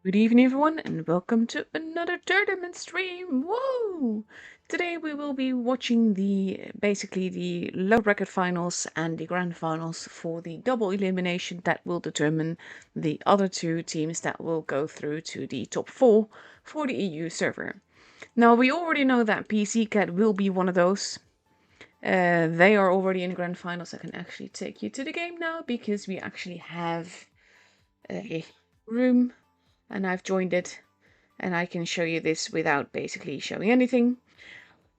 Good evening, everyone, and welcome to another tournament stream. Whoa! Today we will be watching basically the low bracket finals and the grand finals for the double elimination that will determine the other two teams that will go through to the top four for the EU server. Now we already know that PC Cat will be one of those. They are already in grand finals. I can actually take you to the game now because we actually have a room and I've joined it and I can show you this without basically showing anything.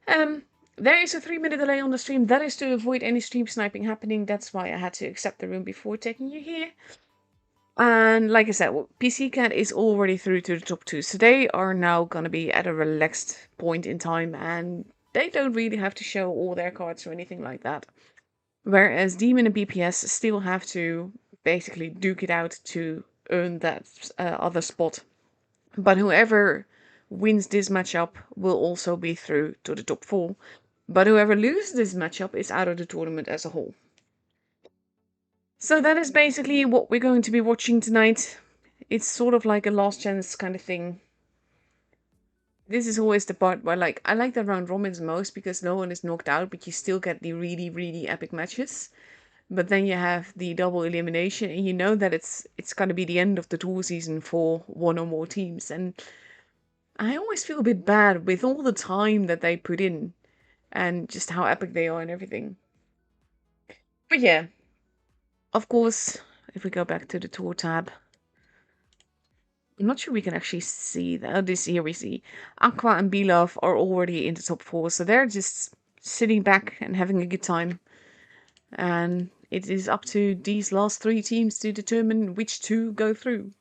There is a 3-minute delay on the stream. That is to avoid any stream sniping happening. That's why I had to accept the room before taking you here. And like I said, PC Cat is already through to the top two. So they are now going to be at a relaxed point in time and they don't really have to show all their cards or anything like that. Whereas Demon and BPS still have to basically duke it out to earn that other spot. But whoever wins this matchup will also be through to the top four. But whoever loses this matchup is out of the tournament as a whole. So that is basically what we're going to be watching tonight. It's sort of like a last chance kind of thing. This is always the part where I like the round robins most because no one is knocked out, but you still get the really, really epic matches. But then you have the double elimination, and you know that it's going to be the end of the tour season for one or more teams. And I always feel a bit bad with all the time that they put in and just how epic they are and everything. But yeah, of course, if we go back to the tour tab, I'm not sure we can actually see that. Oh, this here we see Aqua and Belove are already in the top four, so they're just sitting back and having a good time. And it is up to these last three teams to determine which two go through.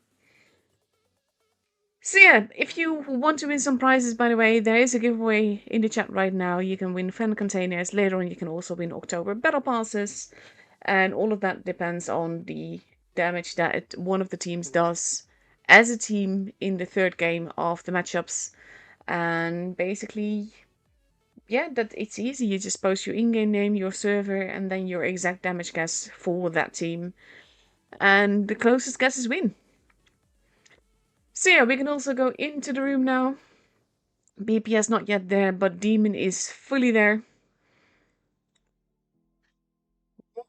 So yeah, if you want to win some prizes, by the way, there is a giveaway in the chat right now. You can win fan containers. Later on, you can also win October battle passes. And all of that depends on the damage that one of the teams does as a team in the third game of the matchups. And basically, yeah, that it's easy. You just post your in-game name, your server, and then your exact damage guess for that team. And the closest guesses win. So yeah, we can also go into the room now. BPS not yet there, but Demon is fully there.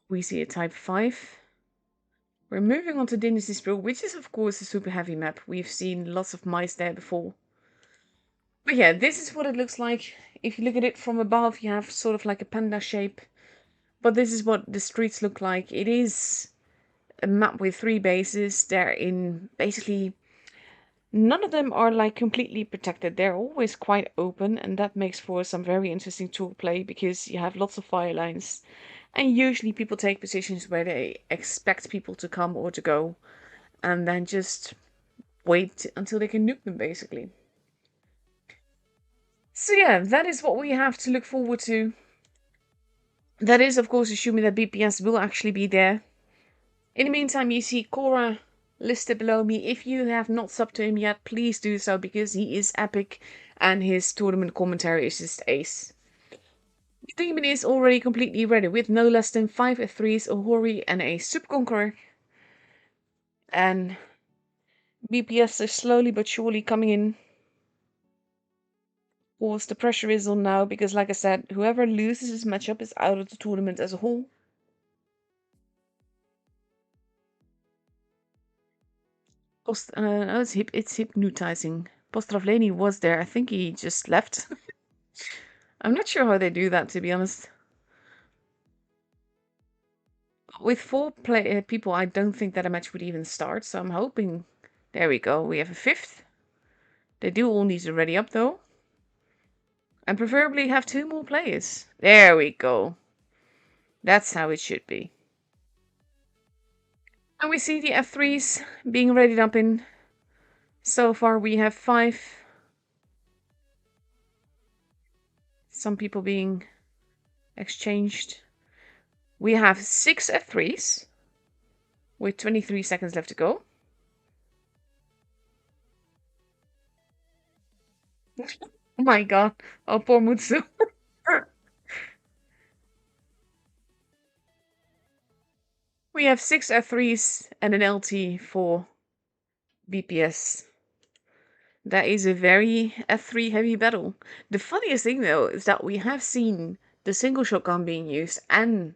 We see a type 5. We're moving on to Dynasty Sprawl, which is of course a super heavy map. We've seen lots of mice there before. But yeah, this is what it looks like. If you look at it from above, you have sort of like a panda shape. But this is what the streets look like. It is a map with 3 bases. They're in basically... None of them are like completely protected. They're always quite open, and that makes for some very interesting tool play because you have lots of fire lines. And usually people take positions where they expect people to come or to go, and then just wait until they can nuke them, basically. So yeah, that is what we have to look forward to. That is, of course, assuming that BPS will actually be there. In the meantime, you see Cora listed below me. If you have not subbed to him yet, please do so because he is epic and his tournament commentary is just ace. The demon is already completely ready with no less than 5 F3s, a Hori and a Super Conqueror. And BPS is slowly but surely coming in. Of course, the pressure is on now because, like I said, whoever loses this matchup is out of the tournament as a whole. No, it's hypnotizing. Postravleni was there. I think he just left. I'm not sure how they do that, to be honest. With 4 people, I don't think that a match would even start, so I'm hoping... There we go, we have a 5th. They do all need to ready up, though. And preferably have 2 more players. There we go. That's how it should be. And we see the F3s being readied up in. So far we have 5. Some people being exchanged. We have 6 F3s. With 23 seconds left to go. Oh my god. Oh, poor Mutsu. We have 6 F3s and an LT for BPS. That is a very F3 heavy battle. The funniest thing though is that we have seen the single shotgun being used and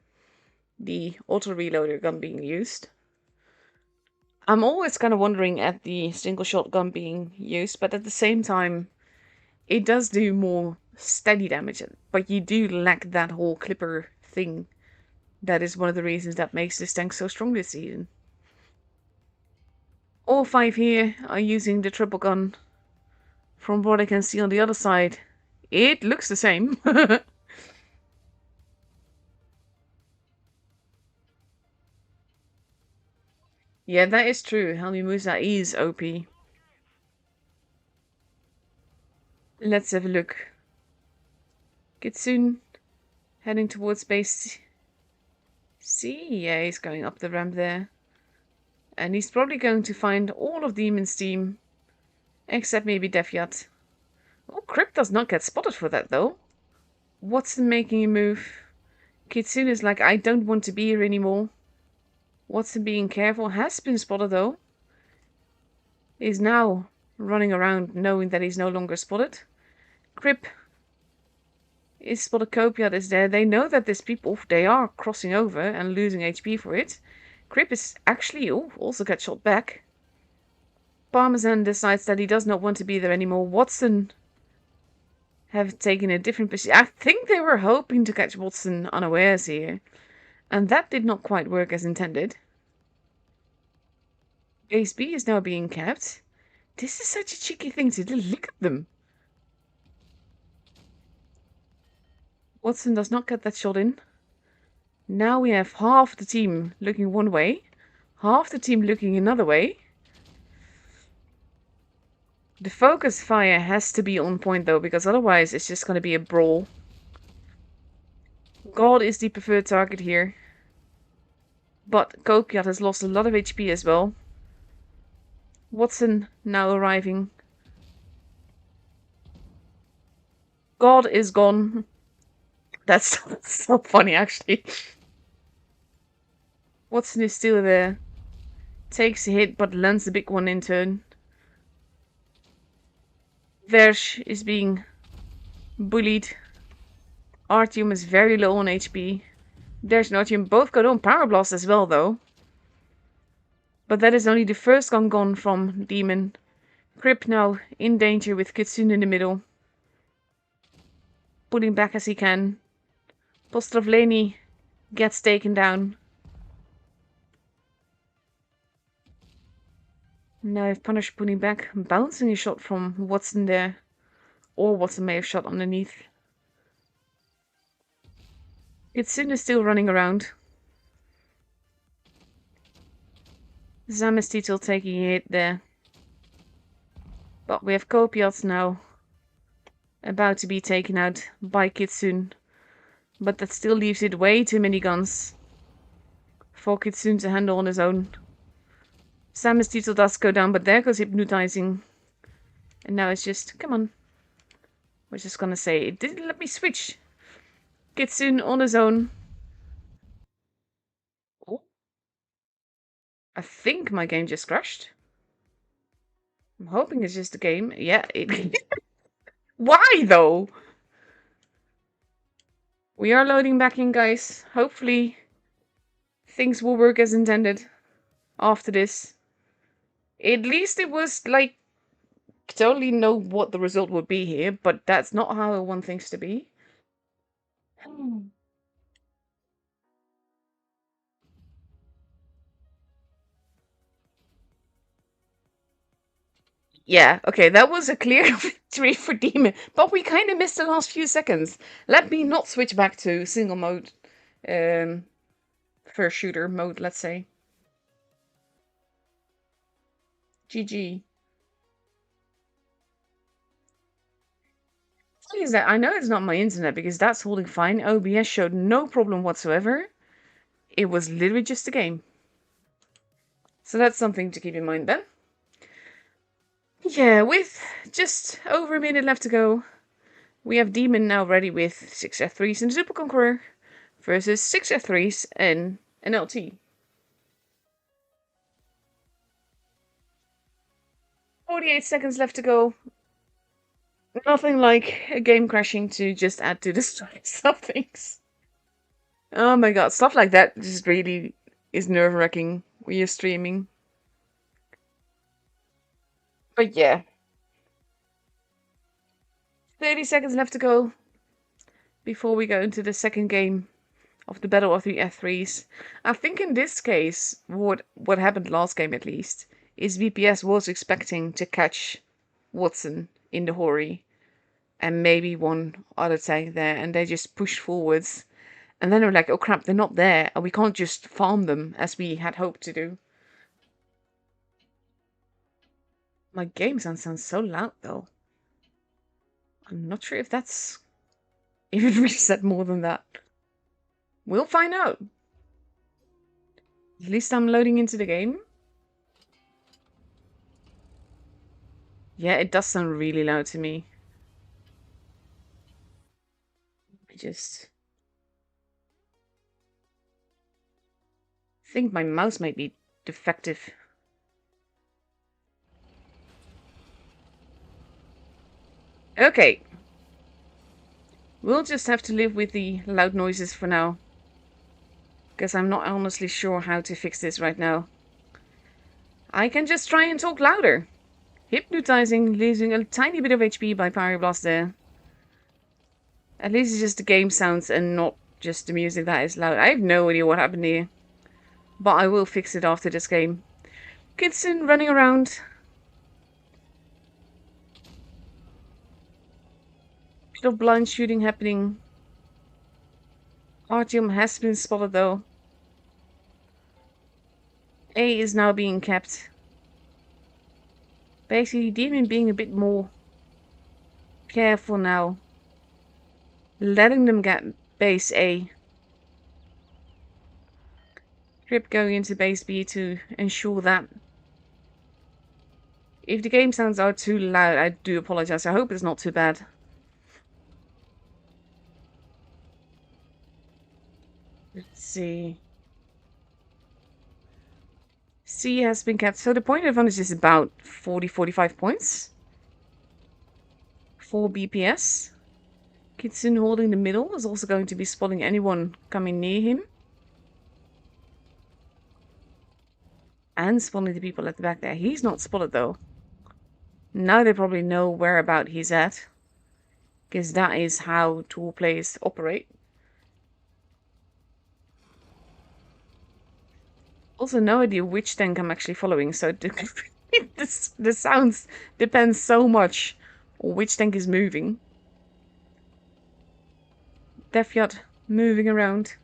the auto reloader gun being used. I'm always kind of wondering at the single shotgun being used, but at the same time, it does do more steady damage, but you do lack that whole clipper thing. That is one of the reasons that makes this tank so strong this season. All 5 here are using the triple gun. From what I can see on the other side, it looks the same. Yeah, that is true. Helmi Musa is OP. Let's have a look. Kitsune heading towards base C. Yeah, he's going up the ramp there. And he's probably going to find all of Demon's team, except maybe Defiat. Oh, Crypt does not get spotted for that, though. Watson making a move. Kitsune is like, I don't want to be here anymore. Watson being careful has been spotted, though. Is now running around knowing that he's no longer spotted. Crip is spotted. Copiat is there. They know that there's people. They are crossing over and losing HP for it. Crip is actually also got shot back. Parmesan decides that he does not want to be there anymore. Watson have taken a different position. I think they were hoping to catch Watson unawares here. And that did not quite work as intended. Base B is now being kept. This is such a cheeky thing to do. Look at them. Watson does not get that shot in. Now we have half the team looking one way, half the team looking another way. The focus fire has to be on point though, because otherwise it's just going to be a brawl. God is the preferred target here. But Kopiat has lost a lot of HP as well. Watson now arriving. God is gone. That's so funny, actually. Watson is still there. Takes a hit, but lands a big one in turn. Verge is being bullied. Artyom is very low on HP. There's an Artyom. Both got on Power Blast as well, though. But that is only the first gun gone from Demon. Crip now in danger with Kitsune in the middle. Pulling back as he can. Postrovleni gets taken down. Now if Punish pulling back, bouncing a shot from Watson there. Or Watson may have shot underneath. Kitsune is still running around. Zamestitel taking a hit there. But we have Kopiat now about to be taken out by Kitsune. But that still leaves it way too many guns for Kitsune to handle on his own. Zamestitel does go down, but there goes Hypnotizing. And now it's just, come on. We're just gonna say, it didn't let me switch. Kitsune on his own. Oh. I think my game just crashed. I'm hoping it's just a game. Yeah, it... Why, though? We are loading back in, guys. Hopefully, things will work as intended after this. At least it was, like, totally know what the result would be here, but that's not how I want things to be. Yeah, okay, that was a clear victory for Demon, but we kind of missed the last few seconds. Let me not switch back to single mode, first shooter mode, let's say. GG. Is that I know it's not my internet because that's holding fine. OBS showed no problem whatsoever. It was literally just a game. So that's something to keep in mind then. Yeah, with just over a minute left to go, we have Demon now ready with 6 F3s and Super Conqueror versus 6 F3s and an LT. 48 seconds left to go. Nothing like a game crashing to just add to the stress of things. Oh my god, stuff like that just really is nerve-wracking when you're streaming. But yeah. 30 seconds left to go before we go into the second game of the Battle of the F3s. I think in this case, what happened last game at least, is BPS was expecting to catch Watson in the Hori and maybe one other tank there, and they just pushed forwards. And then they're like, oh crap, they're not there, and we can't just farm them as we had hoped to do. My game sound sounds so loud though. I'm not sure if that's even reset more than that. We'll find out. At least I'm loading into the game. Yeah, it does sound really loud to me. I just think my mouse might be defective. Okay. We'll just have to live with the loud noises for now. Because I'm not honestly sure how to fix this right now. I can just try and talk louder. Hypnotizing, losing a tiny bit of HP by Pyroblast there. At least it's just the game sounds and not just the music that is loud. I have no idea what happened here. But I will fix it after this game. Kitson running around. Bit of blind shooting happening. Artyom has been spotted though. A is now being kept. Basically, Demon being a bit more careful now. Letting them get base A. Crip going into base B to ensure that. If the game sounds are too loud, I do apologize. I hope it's not too bad. Let's see. C has been kept. So the point advantage is about 40-45 points. For BPS. Kitsun holding the middle is also going to be spotting anyone coming near him. And spotting the people at the back there. He's not spotted though. Now they probably know whereabout he's at. Because that is how tool players operate. Also, no idea which tank I'm actually following, so the sounds depend so much on which tank is moving. Death Yacht moving around.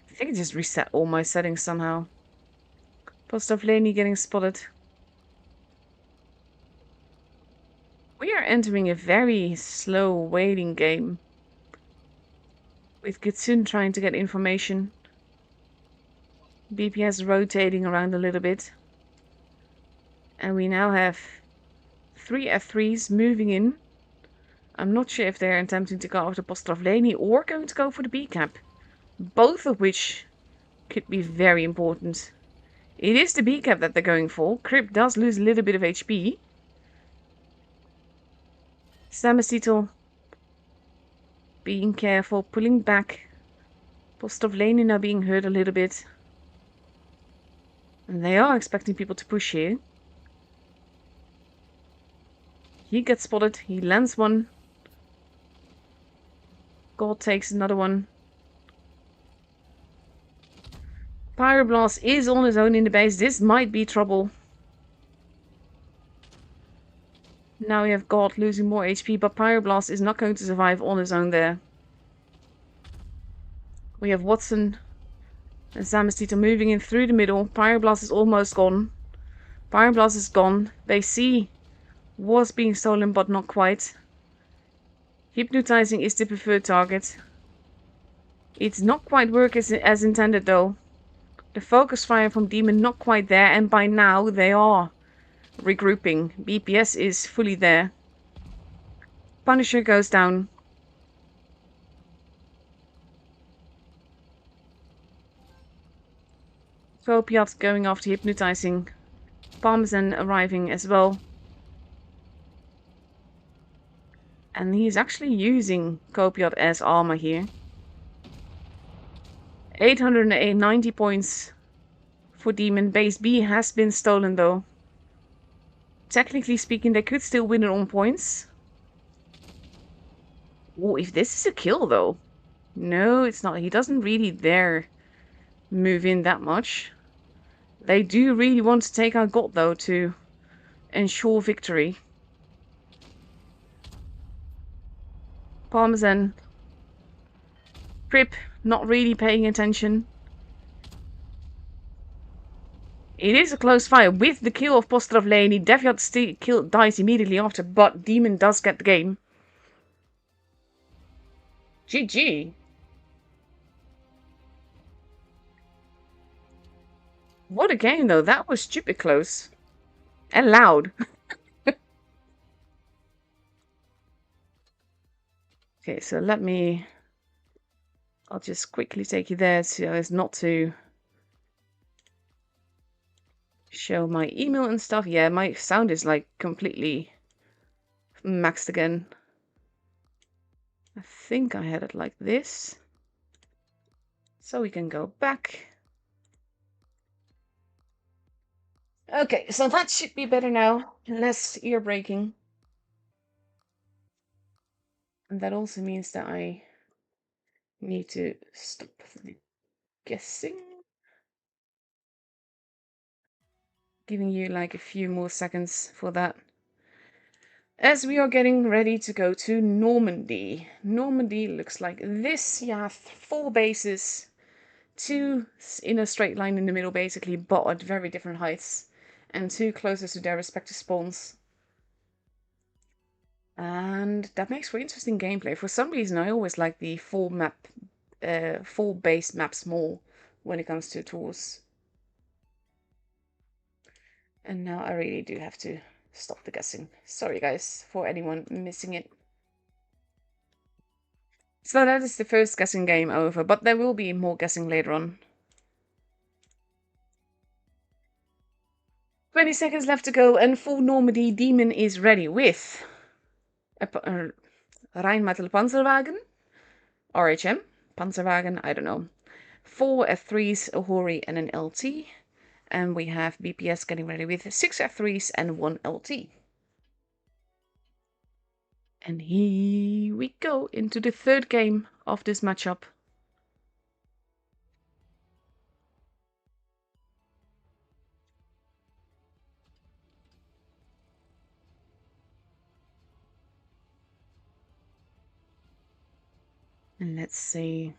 I think I just reset all my settings somehow. Postov getting spotted. We are entering a very slow waiting game. With Kitsun trying to get information. BPS rotating around a little bit. And we now have 3 F3s moving in. I'm not sure if they're attempting to go after Postrovleni or going to go for the B cap. Both of which could be very important. It is the B cap that they're going for. Crip does lose a little bit of HP. Samasitel being careful, pulling back. Postrovleni now being hurt a little bit. And they are expecting people to push here. He gets spotted. He lands one. God takes another one. Pyroblast is on his own in the base. This might be trouble. Now we have God losing more HP, but Pyroblast is not going to survive on his own there. We have Watson and Zamestito moving in through the middle. Pyroblast is almost gone. Pyroblast is gone. Base C was being stolen, but not quite. Hypnotizing is the preferred target. It's not quite working as intended though. The focus fire from Demon not quite there, and by now they are regrouping. BPS is fully there. Punisher goes down. Copiot going after hypnotizing. Parmesan arriving as well. And he's actually using Copiot as armor here. 890 points for Demon. Base B has been stolen though. Technically speaking, they could still win it on points. Oh, if this is a kill though. No, it's not. He doesn't really dare move in that much. They do really want to take out God though to ensure victory. Parmesan. Prip not really paying attention. It is a close fight with the kill of Postrovleni. Deviat dies immediately after, but Demon does get the game. GG. What a game though. That was stupid close. And loud. Okay, so I'll just quickly take you there so as not to show my email and stuff. Yeah, my sound is like completely maxed again. I think I had it like this. So we can go back. Okay, so that should be better now. Less ear breaking. And that also means that I need to stop the guessing. Giving you like a few more seconds for that. As we are getting ready to go to Normandy. Normandy looks like this. You have 4 bases. 2 in a straight line in the middle basically, but at very different heights. And 2 closest to their respective spawns. And that makes for interesting gameplay. For some reason I always like the 4 base maps more when it comes to tours. And now I really do have to stop the guessing. Sorry guys, for anyone missing it. So that is the first guessing game over, but there will be more guessing later on. 20 seconds left to go, and for Normandy, Demon is ready with a Rheinmetall Panzerwagen, RHM, Panzerwagen, I don't know. 4 F3s, a Hori and an LT. And we have BPS getting ready with 6 F3s and 1 LT. And here we go into the third game of this matchup. And let's see.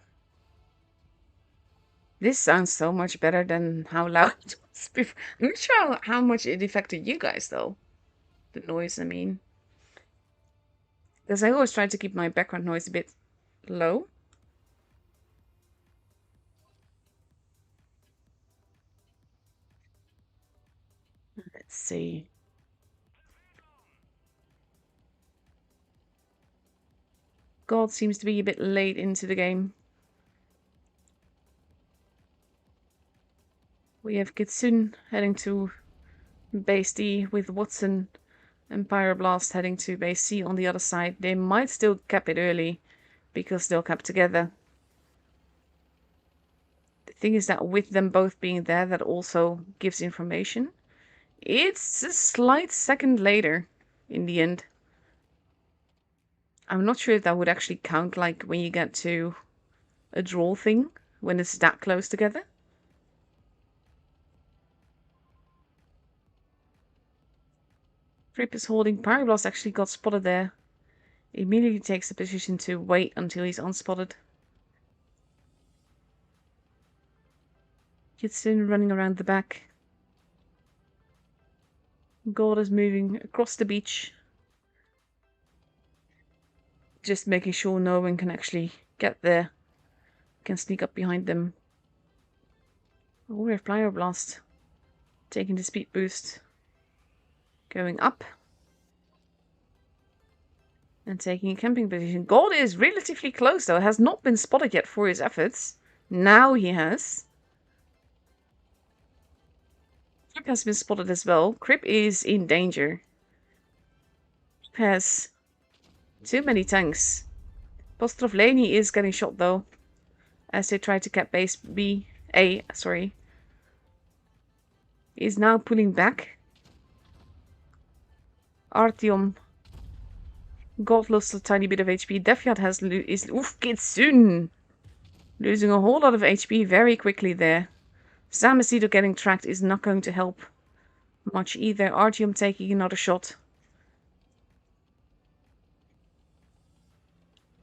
This sounds so much better than how loud it was before. I'm not sure how much it affected you guys though. The noise, I mean. Because I always try to keep my background noise a bit low. Let's see. God seems to be a bit late into the game. We have Kitsune heading to base D with Watson and Pyroblast heading to base C on the other side. They might still cap it early because they'll cap together. The thing is that with them both being there, that also gives information. It's a slight second later in the end. I'm not sure if that would actually count like when you get to a draw thing, when it's that close together. Fripp is holding. Pyroblast actually got spotted there. Immediately takes the position to wait until he's unspotted. Kitsune running around the back. God is moving across the beach. Just making sure no one can actually get there. Can sneak up behind them. Oh, we have Pyroblast taking the speed boost. Going up. And taking a camping position. God is relatively close though. Has not been spotted yet for his efforts. Now he has. has been spotted as well. Crip is in danger. Has too many tanks. Postrovleni is getting shot though, as they try to cap base A, sorry. Is now pulling back. Artyom got lost a tiny bit of HP. Devyat is Kitsune losing a whole lot of HP very quickly there. Samasido getting tracked is not going to help much either. Artyom taking another shot.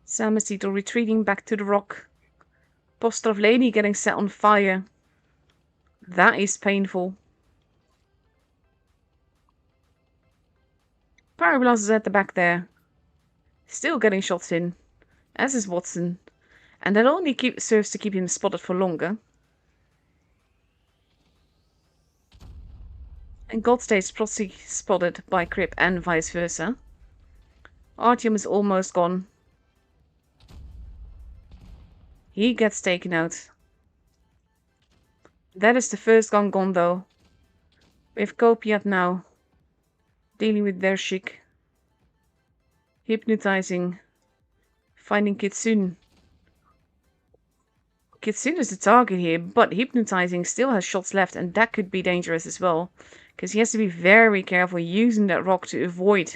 Samasido retreating back to the rock. Postrovleni getting set on fire. That is painful. Pyroblast is at the back there. Still getting shots in, as is Watson. And that only serves to keep him spotted for longer. And God stays properly spotted by Crip and vice versa. Artyom is almost gone. He gets taken out. That is the first gun gone though. We have Kopiat now. Dealing with Dershik. Hypnotizing. Finding Kitsune. Kitsune is the target here, but Hypnotizing still has shots left, and that could be dangerous as well. Because he has to be very careful using that rock to avoid.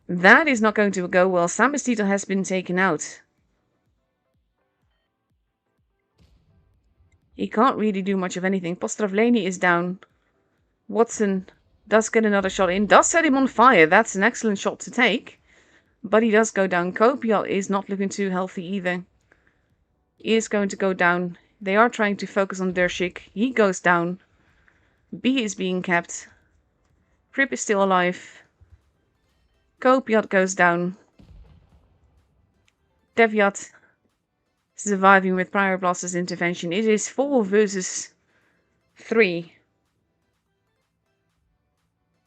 That is not going to go well. Samastito has been taken out. He can't really do much of anything. Postrovleni is down. Watson does get another shot in. Does set him on fire. That's an excellent shot to take. But he does go down. Kopial is not looking too healthy either. He is going to go down. They are trying to focus on Dershik. He goes down. B is being kept. Crip is still alive. Kopiat goes down. Devyat surviving with Pyroblast's intervention. It is 4 versus 3.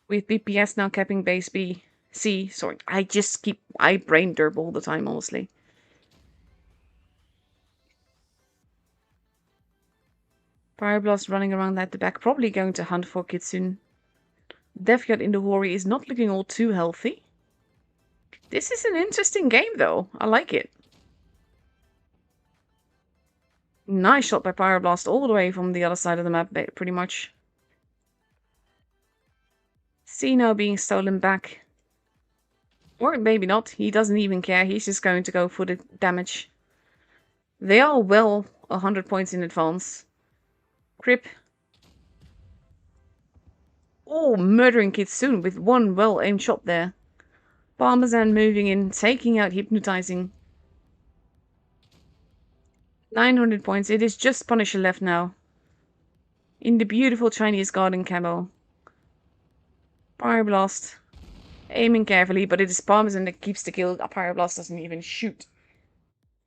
With BPS now capping base B. C. Sorry, I brain derp all the time, honestly. Pyroblast running around at the back, probably going to hunt for Kitsune. Devyat in the Hori is not looking all too healthy. This is an interesting game though. I like it. Nice shot by Pyroblast all the way from the other side of the map, pretty much. C now being stolen back. Or maybe not. He doesn't even care. He's just going to go for the damage. They are well 100 points in advance. Crip. Oh, murdering Kitsune with one well-aimed shot there. Parmesan moving in, taking out Hypnotizing. 900 points. It is just Punisher left now. In the beautiful Chinese garden camo. Pyroblast. Aiming carefully, but it is Parmesan that keeps the kill. Pyroblast doesn't even shoot.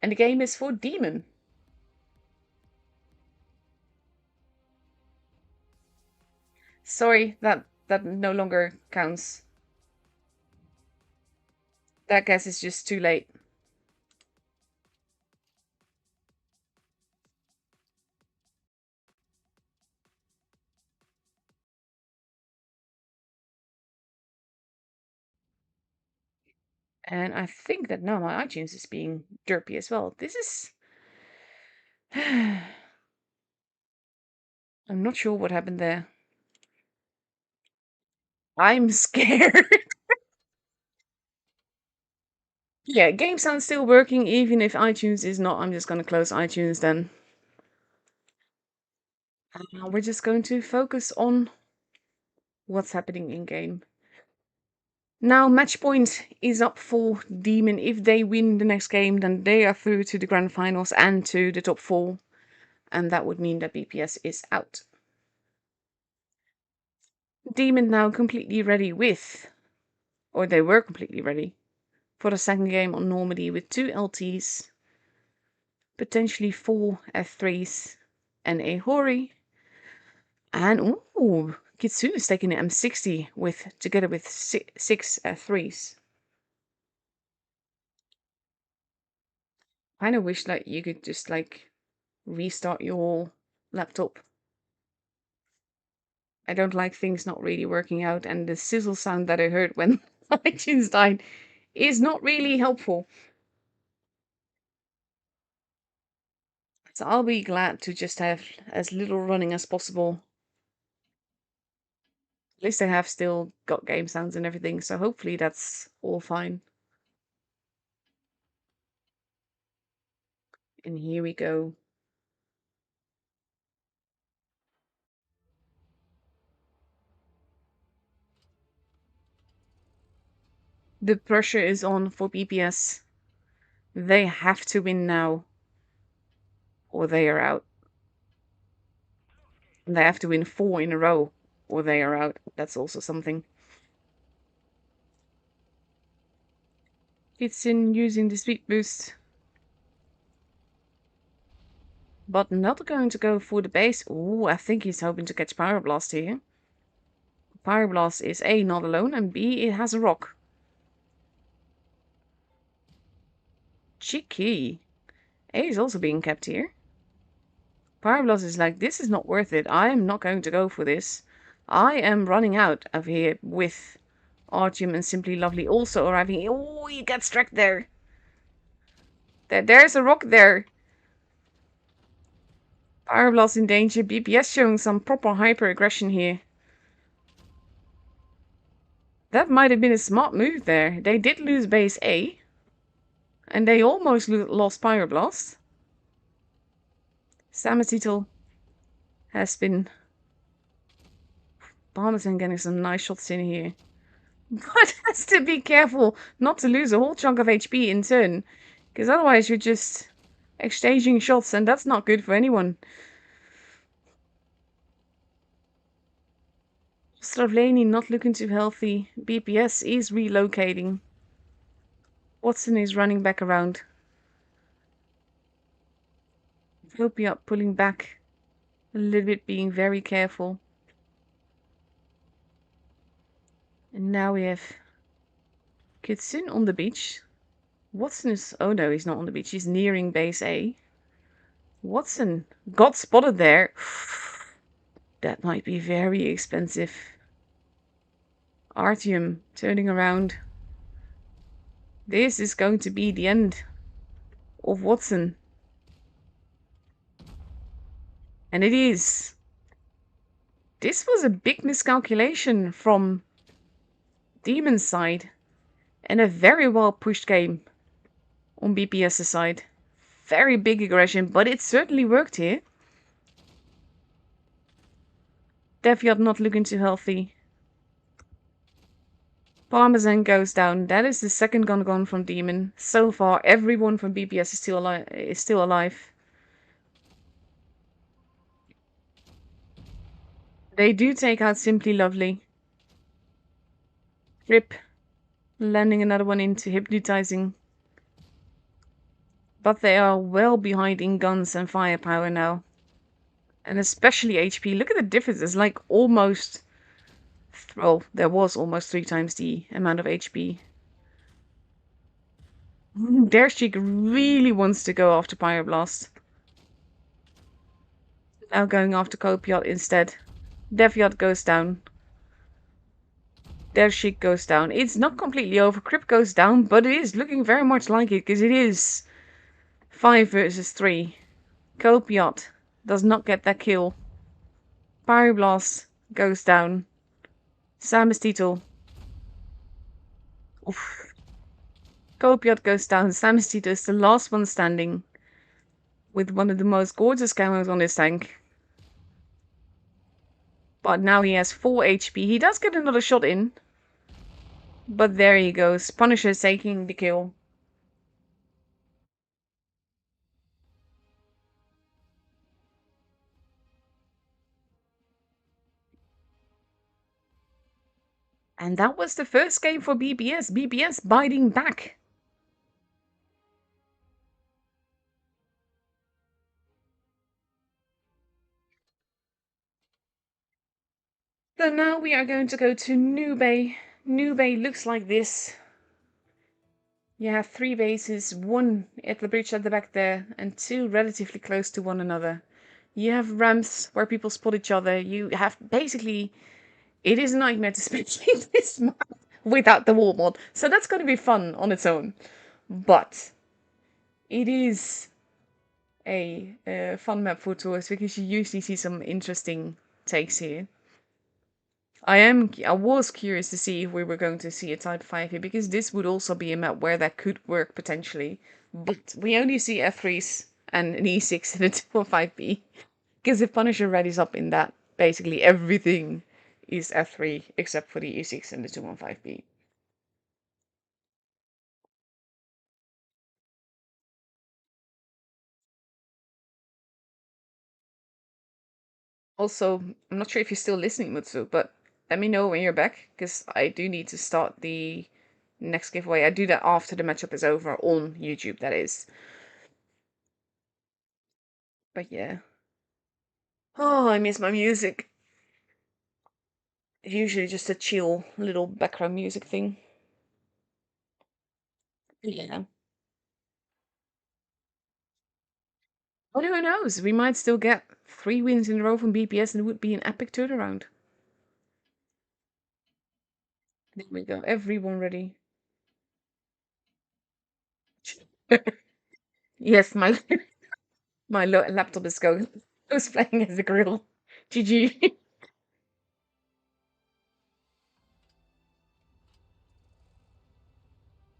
And the game is for Demon. Sorry, that no longer counts. That guess is just too late. And I think that now my iTunes is being derpy as well. This is... I'm not sure what happened there. I'm scared. Yeah, game sound's still working, even if iTunes is not. I'm just going to close iTunes then. And we're just going to focus on what's happening in game. Now, match point is up for Demon. If they win the next game, then they are through to the grand finals and to the top 4. And that would mean that BPS is out. Demon now completely ready with, or they were completely ready, for the second game on Normandy with 2 LTs, potentially 4 F3s, and a Hori. And, ooh, Kitsune is taking an M60 together with 6 F3s. I kind of wish that you could just, like, restart your laptop. I don't like things not really working out, and the sizzle sound that I heard when iTunes died is not really helpful. So I'll be glad to just have as little running as possible. At least I have still got game sounds and everything, so hopefully that's all fine. And here we go. The pressure is on for BPS. They have to win now, or they are out. And they have to win 4 in a row, or they are out. That's also something. It's in using the speed boost, but not going to go for the base. Ooh, I think he's hoping to catch Power Blast here. Power Blast is A, not alone, and B, it has a rock. Cheeky. A is also being kept here. Power Blast is like, this is not worth it. I am not going to go for this. I am running out of here with Artyom and Simply Lovely also arriving. Oh, he gets tracked there. There's a rock there. Power Blast in danger. BPS showing some proper hyper aggression here. That might have been a smart move there. They did lose base A. And they almost lost Pyroblast. Samatitel has been Parmesan getting some nice shots in here. But has to be careful not to lose a whole chunk of HP in turn. Because otherwise you're just exchanging shots and that's not good for anyone. Stravlani not looking too healthy. BPS is relocating. Watson is running back around. Hopiop pulling back a little bit, being very careful. And now we have Kitsun on the beach. Watson is... Oh no, he's not on the beach. He's nearing base A. Watson got spotted there. That might be very expensive. Artyom turning around. This is going to be the end of Watson. And it is. This was a big miscalculation from Demon's side. And a very well pushed game on BPS's side. Very big aggression, but it certainly worked here. Deviat not looking too healthy. Parmesan goes down. That is the second gun gone from Demon. So far, everyone from BPS is still alive. They do take out Simply Lovely. Rip. Landing another one into hypnotizing. But they are well behind in guns and firepower now. And especially HP. Look at the difference. It's like almost... Well, there was almost 3 times the amount of HP. Dershik really wants to go after Pyroblast. Now going after Copiot instead. Deviat goes down. Dershik goes down. It's not completely over. Crypt goes down, but it is looking very much like it, because it is 5 versus 3. Copiot does not get that kill. Pyroblast goes down. Samestitel. Oof. Copiot goes down. Samestitel is the last one standing. With one of the most gorgeous camos on his tank. But now he has 4 HP. He does get another shot in. But there he goes. Punisher taking the kill. And that was the first game for BPS. BPS biting back. So now we are going to go to New Bay. New Bay looks like this. You have 3 bases, 1 at the bridge at the back there, and 2 relatively close to one another. You have ramps where people spot each other. You have basically, it is a nightmare to spectate this map without the wall mod. So that's going to be fun on its own. But it is a fun map for tours because you usually see some interesting takes here. I was curious to see if we were going to see a Type 5 here, because this would also be a map where that could work potentially. But we only see F3s and an E6 and a 215B. Because if Punisher readies up in that, basically everything is F3 except for the E6 and the 215B. Also, I'm not sure if you're still listening, Mutsu, but let me know when you're back, because I do need to start the next giveaway. I do that after the matchup is over on YouTube, that is. But yeah. Oh, I miss my music. Usually just a chill little background music thing. Yeah. But who knows? We might still get 3 wins in a row from BPS and it would be an epic turnaround. There we go. Everyone ready. Yes, my laptop is going. I was playing as a grill. GG.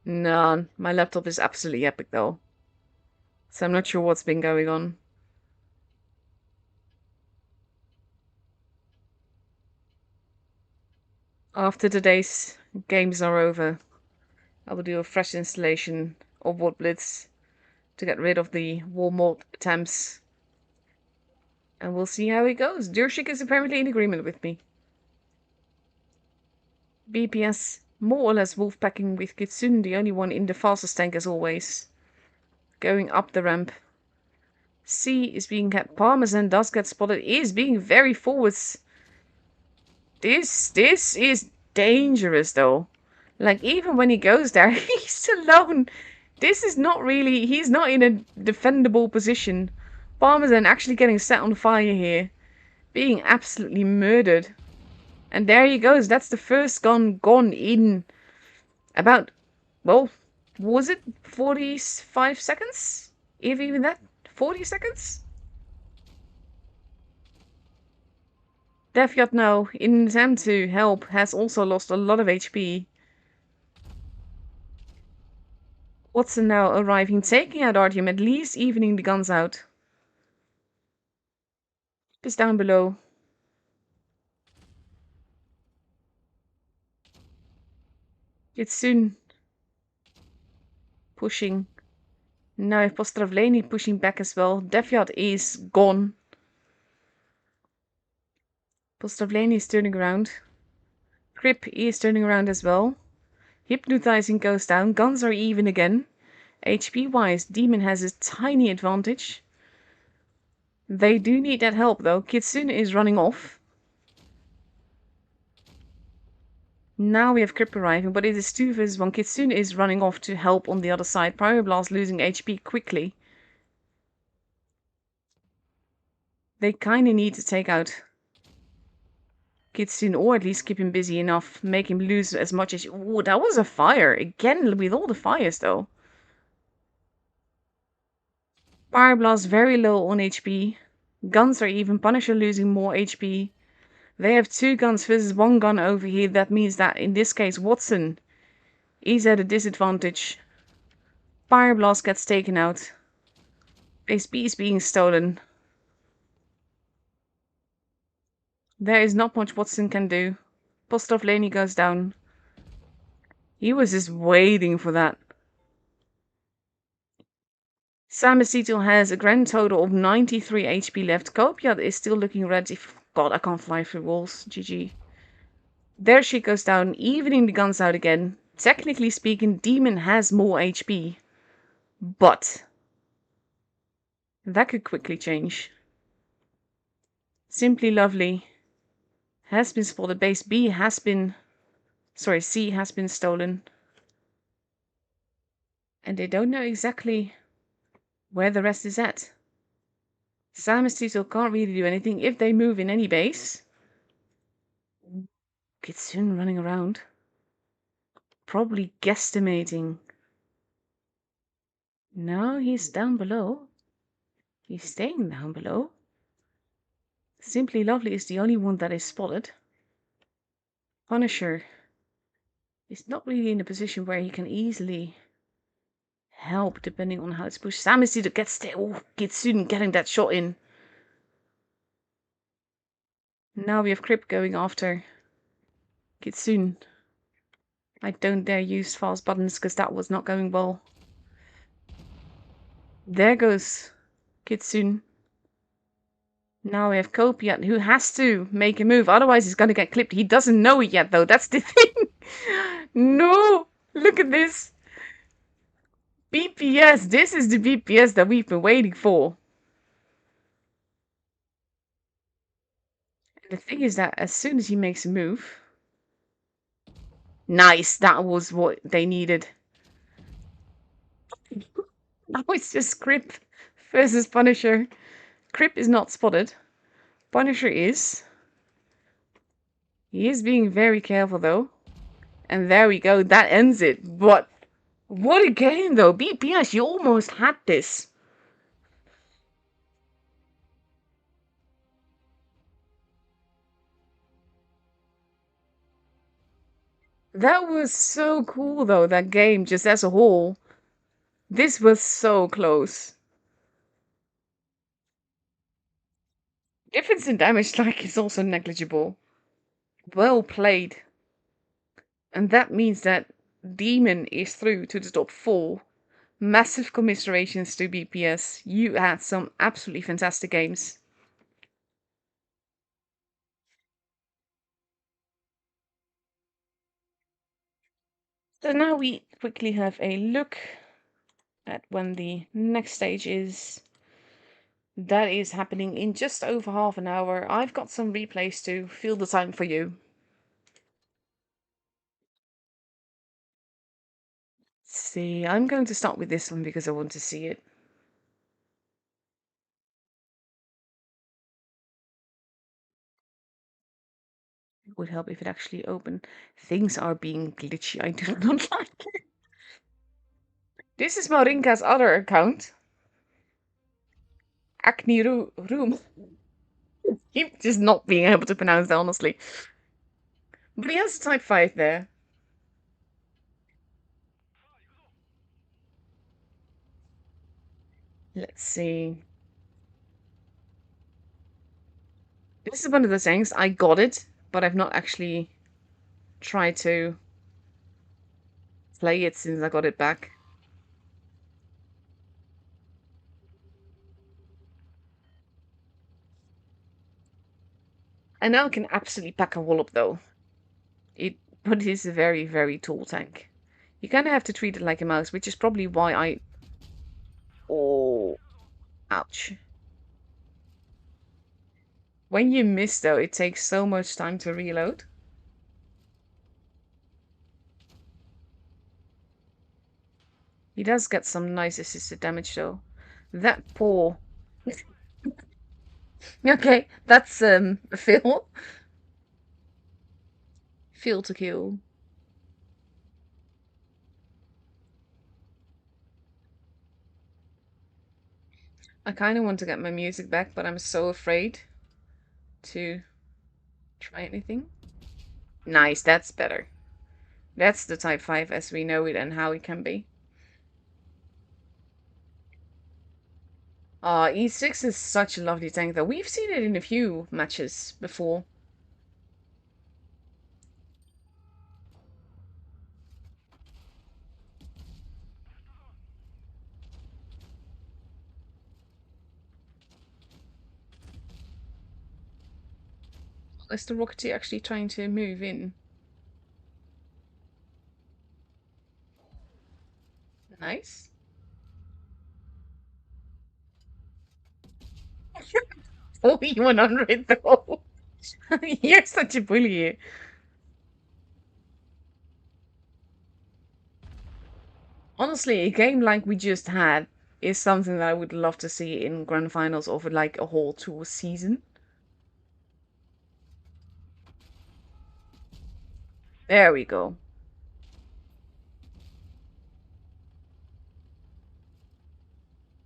No, my laptop is absolutely epic though. So I'm not sure what's been going on. After today's games are over, I will do a fresh installation of What Blitz to get rid of the wall mod attempts. And we'll see how it goes. Durshik is apparently in agreement with me. BPS more or less wolfpacking with Kitsune, the only one in the fastest tank as always. Going up the ramp. C is being kept. Parmesan does get spotted. Is being very forwards. This is dangerous though. Like even when he goes there, he's alone. This is not really. He's not in a defendable position. Parmesan actually getting set on fire here, being absolutely murdered. And there he goes. That's the first gun gone in about, well, was it 45 seconds? If even that, 40 seconds? Death now, in an attempt to help, has also lost a lot of HP. Watson now arriving, taking out Artyom, at least evening the guns out. Just down below. It's soon pushing. Now Postravleni pushing back as well. Devyat is gone. Postravleni is turning around. Grip is turning around as well. Hypnotizing goes down. Guns are even again. HP-wise, Demon has a tiny advantage. They do need that help though. Kitsune is running off. Now we have Crip arriving, but it is 2 versus 1. Kitsune is running off to help on the other side. Pyroblast losing HP quickly. They kinda need to take out Kitsune, or at least keep him busy enough, make him lose as much as... Ooh, that was a fire! Again, with all the fires though. Pyroblast very low on HP. Guns are even. Punisher losing more HP. They have 2 guns versus 1 gun over here. That means that in this case Watson is at a disadvantage. Pyroblast gets taken out. Base B is being stolen. There is not much Watson can do. Postov Laney goes down. He was just waiting for that. Samasitil has a grand total of 93 HP left. Kopiat is still looking ready. God, I can't fly through walls. GG. There she goes down, evening the guns out again. Technically speaking, Demon has more HP. But that could quickly change. Simply Lovely has been spotted. Base B has been... Sorry, C has been stolen. And they don't know exactly where the rest is at. Sam and Cecil can't really do anything if they move in any base. Kitsune running around. Probably guesstimating. No, he's down below. He's staying down below. Simply Lovely is the only one that is spotted. Punisher is not really in a position where he can easily help, depending on how it's pushed. Sam is either gets there. Oh, Kitsune getting that shot in. Now we have Crip going after Kitsune. I don't dare use fast buttons because that was not going well. There goes Kitsune. Now we have Copiat, who has to make a move, otherwise he's gonna get clipped. He doesn't know it yet, though. That's the thing. No! Look at this. BPS. This is the BPS that we've been waiting for. And the thing is that as soon as he makes a move... Nice. That was what they needed. Now it's just Crip versus Punisher. Crip is not spotted. Punisher is. He is being very careful, though. And there we go. That ends it. But what a game, though. BPS, you almost had this. That was so cool, though, that game, just as a whole. This was so close. Difference in damage like is also negligible. Well played. And that means that Demon is through to the top 4. Massive commiserations to BPS. You had some absolutely fantastic games. So now we quickly have a look at when the next stage is. That is happening in just over half an hour. I've got some replays to fill the time for you. See, I'm going to start with this one because I want to see it. It would help if it actually opened. Things are being glitchy. I do not like it. This is Marinka's other account. Acne Room. Keep just not being able to pronounce that, honestly. But he has a type 5 there. Let's see. This is one of the things. I got it, but I've not actually tried to play it since I got it back. I now can absolutely pack a wallop, though. But it is a very, very tall tank. You kind of have to treat it like a mouse, which is probably why I... Oh, ouch. When you miss, though, it takes so much time to reload. He does get some nice assisted damage, though. That poor... Okay, that's, Phil. Phil to kill. I kind of want to get my music back, but I'm so afraid to try anything. Nice, that's better. That's the Type 5 as we know it and how it can be. E6 is such a lovely tank, though. We've seen it in a few matches before. Is the Rocketeer actually trying to move in? Nice. Oh, 100 though. You're such a bully. Honestly, a game like we just had, is something that I would love to see in grand finals over like a whole tour season. There we go.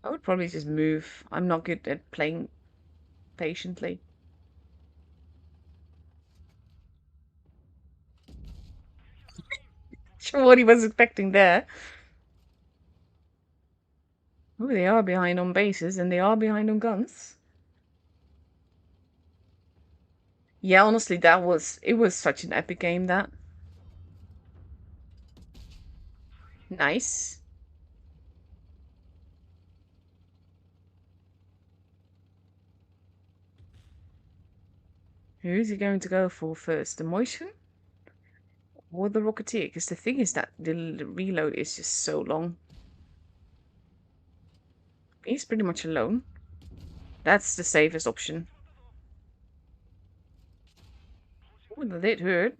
I would probably just move. I'm not good at playing patiently. Sure what he was expecting there. Oh, they are behind on bases and they are behind on guns. Yeah, honestly, it was such an epic game that. Nice. Who is he going to go for first? The Motion or the Rocketeer? Because the thing is that the reload is just so long. He's pretty much alone. That's the safest option. Oh, that did hurt.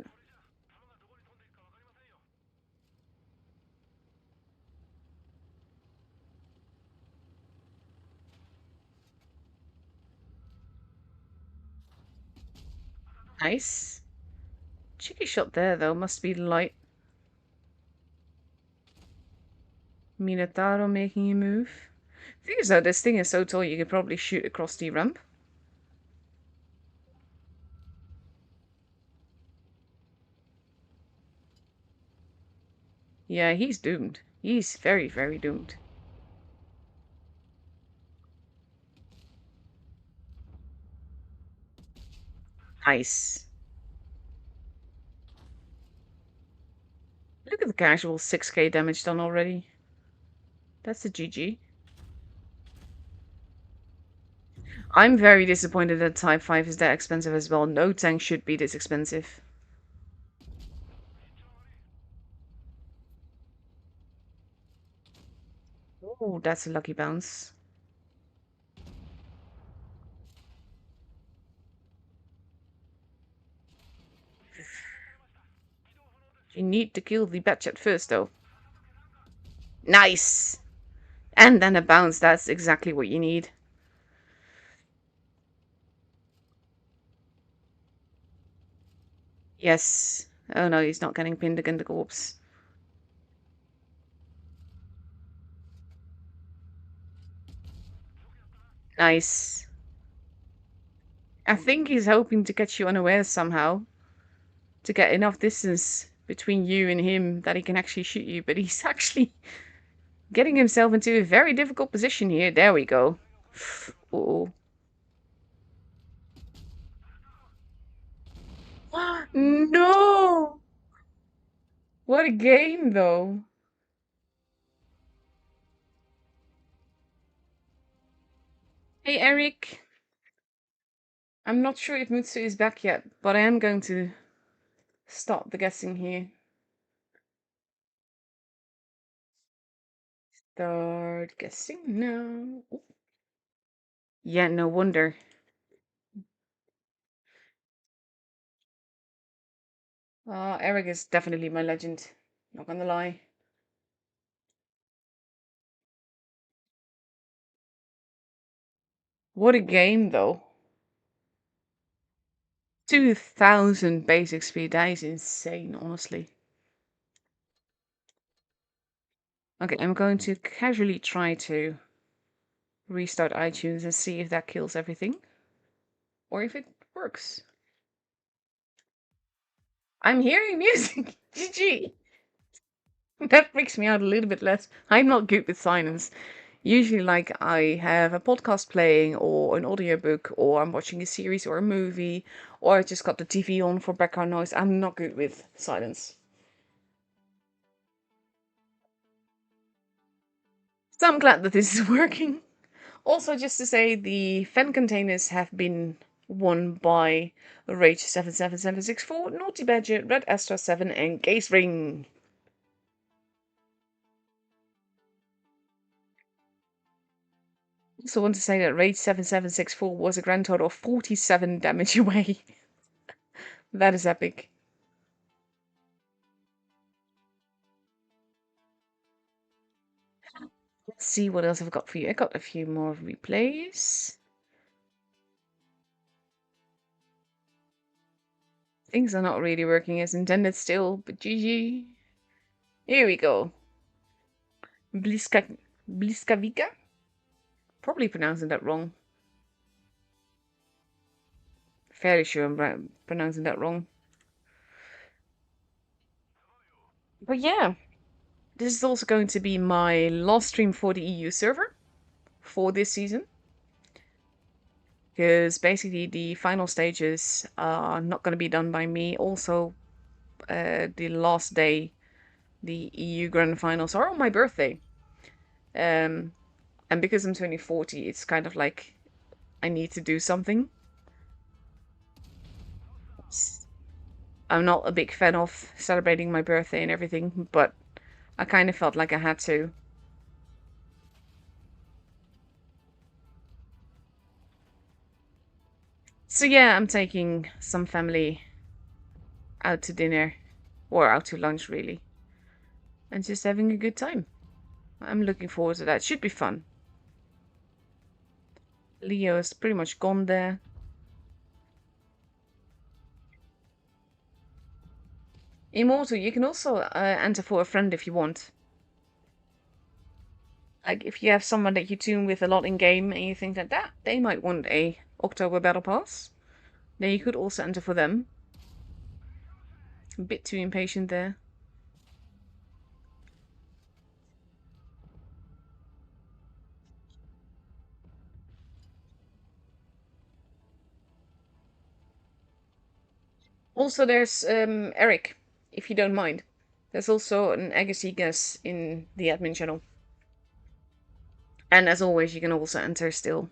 Nice. Cheeky shot there, though. Must be the light. Minotauro making a move. Thing is, though, this thing is so tall you could probably shoot across the ramp. Yeah, he's doomed. He's very, very doomed. Nice. Look at the casual 6k damage done already. That's a GG. I'm very disappointed that Type 5 is that expensive as well. No tank should be this expensive. Oh, that's a lucky bounce. You need to kill the Batchat first, though. Nice! And then a bounce, that's exactly what you need. Yes. Oh no, he's not getting pinned against the corpse. Nice. I think he's hoping to catch you unawares somehow. To get enough distance between you and him that he can actually shoot you. But he's actually getting himself into a very difficult position here. There we go. Uh-oh. No! What a game, though. Hey, Eric. I'm not sure if Mutsu is back yet, but I am going to start the guessing here. Start guessing now. Ooh. Yeah, no wonder. Eric is definitely my legend. Not gonna lie. What a game, though. 2000 basic speed. That is insane, honestly. Okay, I'm going to casually try to restart iTunes and see if that kills everything. Or if it works. I'm hearing music! GG! That freaks me out a little bit less. I'm not good with silence. Usually, like, I have a podcast playing, or an audiobook, or I'm watching a series or a movie, or I just got the TV on for background noise. I'm not good with silence. So I'm glad that this is working. Also, just to say, the fan containers have been won by Rage 77764, Naughty Badger, Red Astra 7, and Gaze Ring. Also want to say that Rage 7764 was a grand total of 47 damage away. That is epic. Let's see what else I've got for you. I got a few more replays. Things are not really working as intended still, but GG. Here we go. Bliskavika? Probably pronouncing that wrong. Fairly sure I'm pronouncing that wrong. But yeah, this is also going to be my last stream for the EU server for this season. Because basically the final stages are not going to be done by me. Also, the last day, the EU Grand Finals are on my birthday. And because I'm 2040, it's kind of like I need to do something. I'm not a big fan of celebrating my birthday and everything, but I kind of felt like I had to. So yeah, I'm taking some family out to dinner, or out to lunch really, and just having a good time. I'm looking forward to that. Should be fun. Leo is pretty much gone there. Immortal, you can also enter for a friend if you want. Like, if you have someone that you tune with a lot in game and you think that they might want a October Battle Pass, then you could also enter for them. A bit too impatient there. Also, there's Eric, if you don't mind. There's also an Agassi guest in the admin channel. And as always, you can also enter still.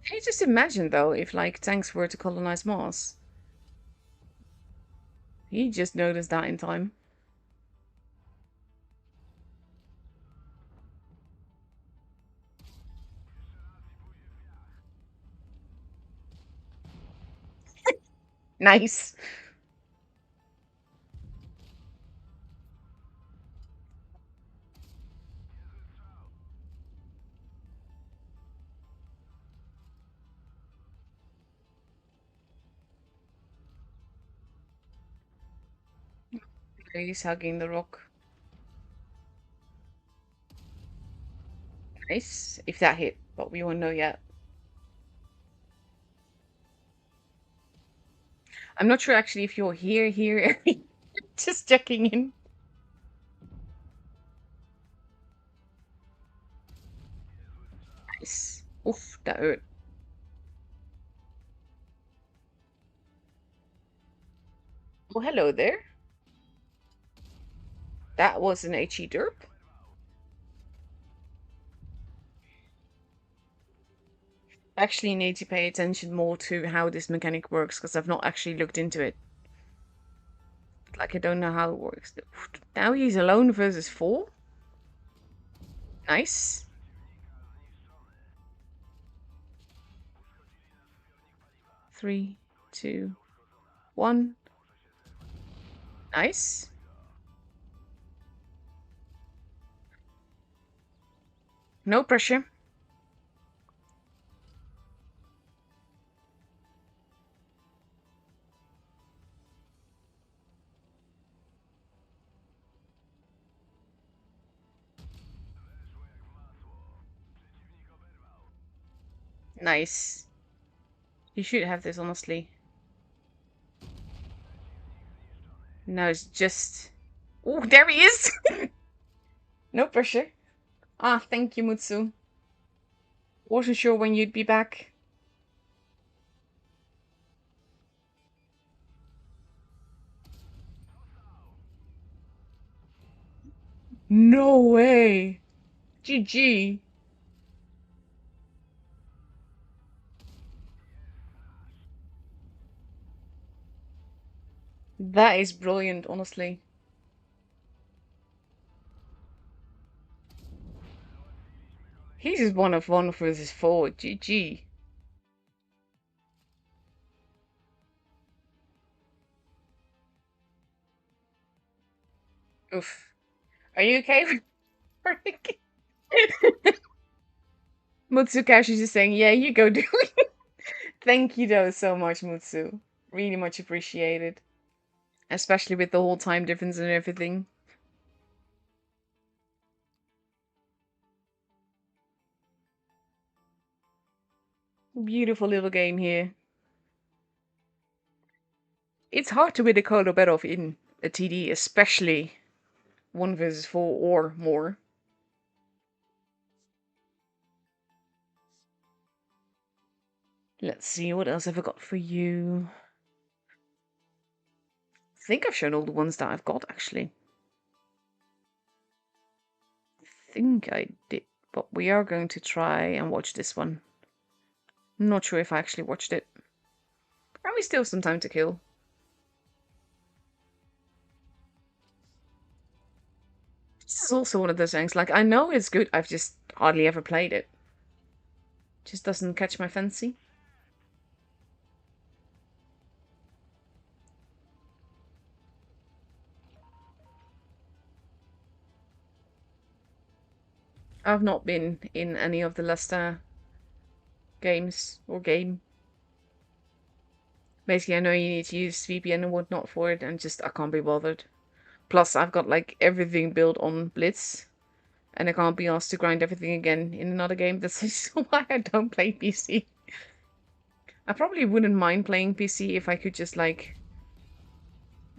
Can you just imagine, though, if, like, tanks were to colonize Mars? He just noticed that in time. Nice. He's hugging the rock. Nice. If that hit, but we won't know yet. I'm not sure actually if you're here. Just checking in. Nice. Oof, that hurt. Oh, hello there. That was an HE derp. Actually need to pay attention more to how this mechanic works because I've not actually looked into it. Like, I don't know how it works. Now he's alone versus 4. Nice. Three, two, one. Nice. No pressure. Nice. You should have this, honestly. No, it's just... Oh, there he is! No pressure. Ah, thank you, Mutsu. Wasn't sure when you'd be back. No way! GG. That is brilliant, honestly. He's just 1 of 1 versus 4. GG. Oof. Are you okay? Mutsukashi is just saying, yeah, you go do it. Thank you though so much, Mutsu. Really much appreciated. Especially with the whole time difference and everything. Beautiful little game here. It's hard to win a Kodo battle in a TD, especially 1 versus 4 or more. Let's see, what else have I got for you? I think I've shown all the ones that I've got, actually. I think I did, but we are going to try and watch this one. I'm not sure if I actually watched it. And we still have some time to kill. This is also one of those things, like, I know it's good, I've just hardly ever played it. Just doesn't catch my fancy. I've not been in any of the Leicester games or game. Basically, I know you need to use VPN and whatnot for it, and just I can't be bothered. Plus, I've got like everything built on Blitz, and I can't be asked to grind everything again in another game. That's why I don't play PC. I probably wouldn't mind playing PC if I could just like...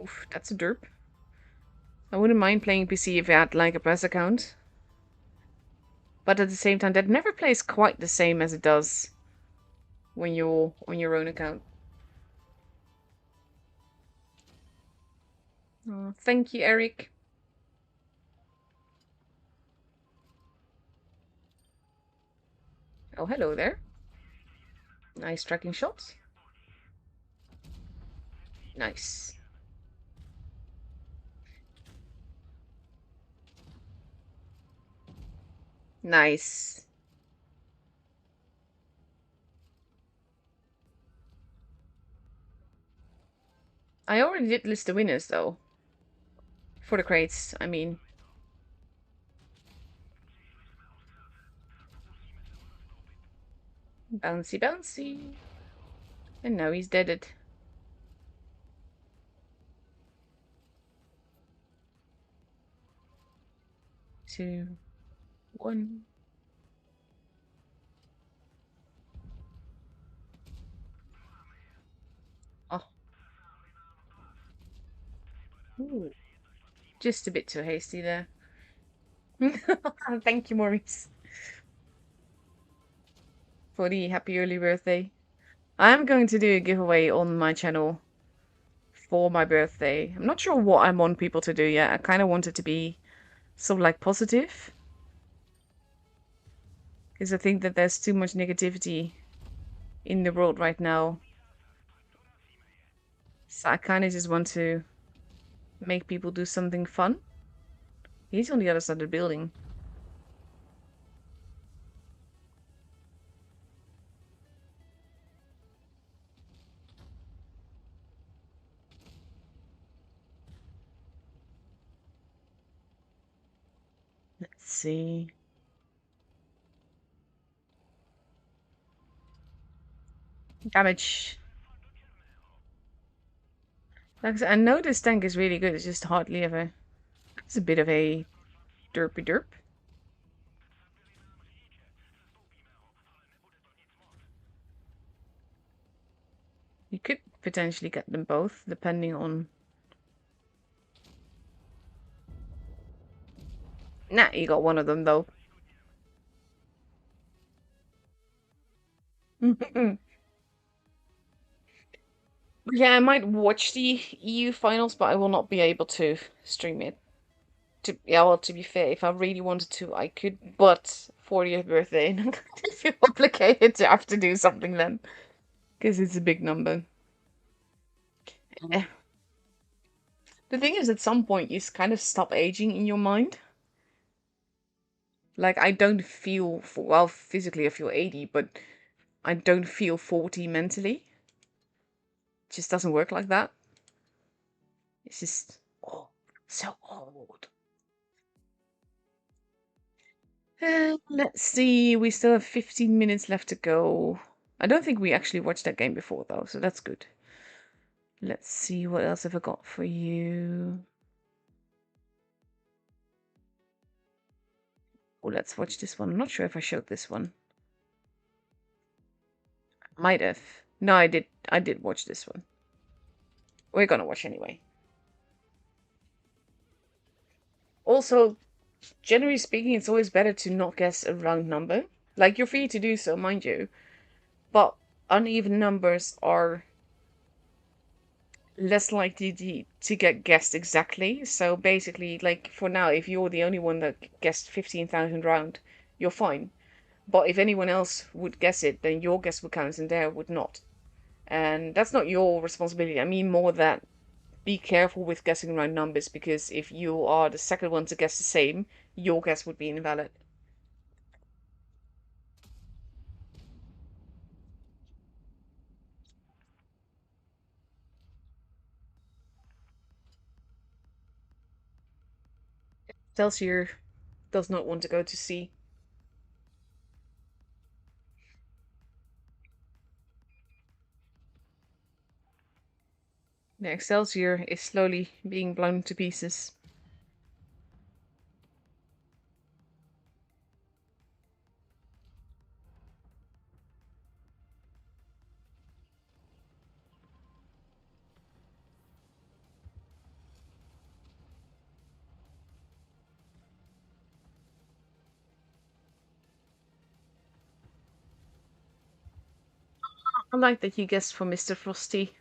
Oof, that's a derp. I wouldn't mind playing PC if I had like a press account. But at the same time, that never plays quite the same as it does when you're on your own account. Oh, thank you, Eric. Oh, hello there. Nice tracking shots. Nice. Nice. I already did list the winners, though. For the crates, I mean. Bouncy, bouncy. And now he's deaded. 2, 1. Oh. Ooh. Just a bit too hasty there. Thank you, Maurice, for the happy early birthday. I'm going to do a giveaway on my channel for my birthday. I'm not sure what I want people to do yet. I kind of want it to be sort of like positive. Because I think that there's too much negativity in the world right now. So I kind of just want to make people do something fun. He's on the other side of the building. Let's see. Damage. Like I said, I know this tank is really good, it's just hardly ever... It's a bit of a derpy derp. You could potentially get them both, depending on... Nah, you got one of them, though. Yeah, I might watch the EU finals, but I will not be able to stream it. Yeah, well, to be fair, if I really wanted to, I could, but 40th birthday, and I'm going to feel obligated to have to do something then. Because it's a big number. Yeah. The thing is, at some point, you kind of stop aging in your mind. Like, I don't feel, well, physically I feel 80, but I don't feel 40 mentally. It just doesn't work like that. It's just, oh, So old. Let's see. We still have 15 minutes left to go. I don't think we actually watched that game before, though, so that's good. Let's see, what else have I got for you? Oh, let's watch this one. I'm not sure if I showed this one. Might have. No, I did. I did watch this one. We're gonna watch anyway. Also, generally speaking, it's always better to not guess a round number. Like, you're free to do so, mind you. But uneven numbers are less likely to get guessed exactly. So basically, like, for now, if you're the only one that guessed 15,000 round, you're fine. But if anyone else would guess it, then your guess would count and their would not. And that's not your responsibility. I mean more that be careful with guessing round numbers, because if you are the second one to guess the same, your guess would be invalid. Celsius does not want to go to sea. The Excelsior is slowly being blown to pieces. I like that you guessed for Mr. Frosty.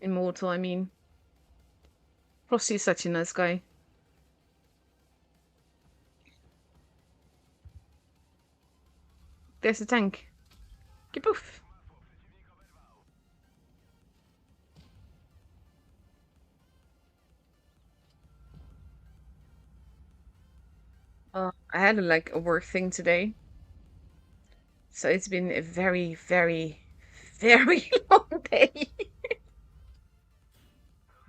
Immortal, I mean. Frosty is such a nice guy. There's a tank. Kaboof! I had like a work thing today. So it's been a very, very, very long day.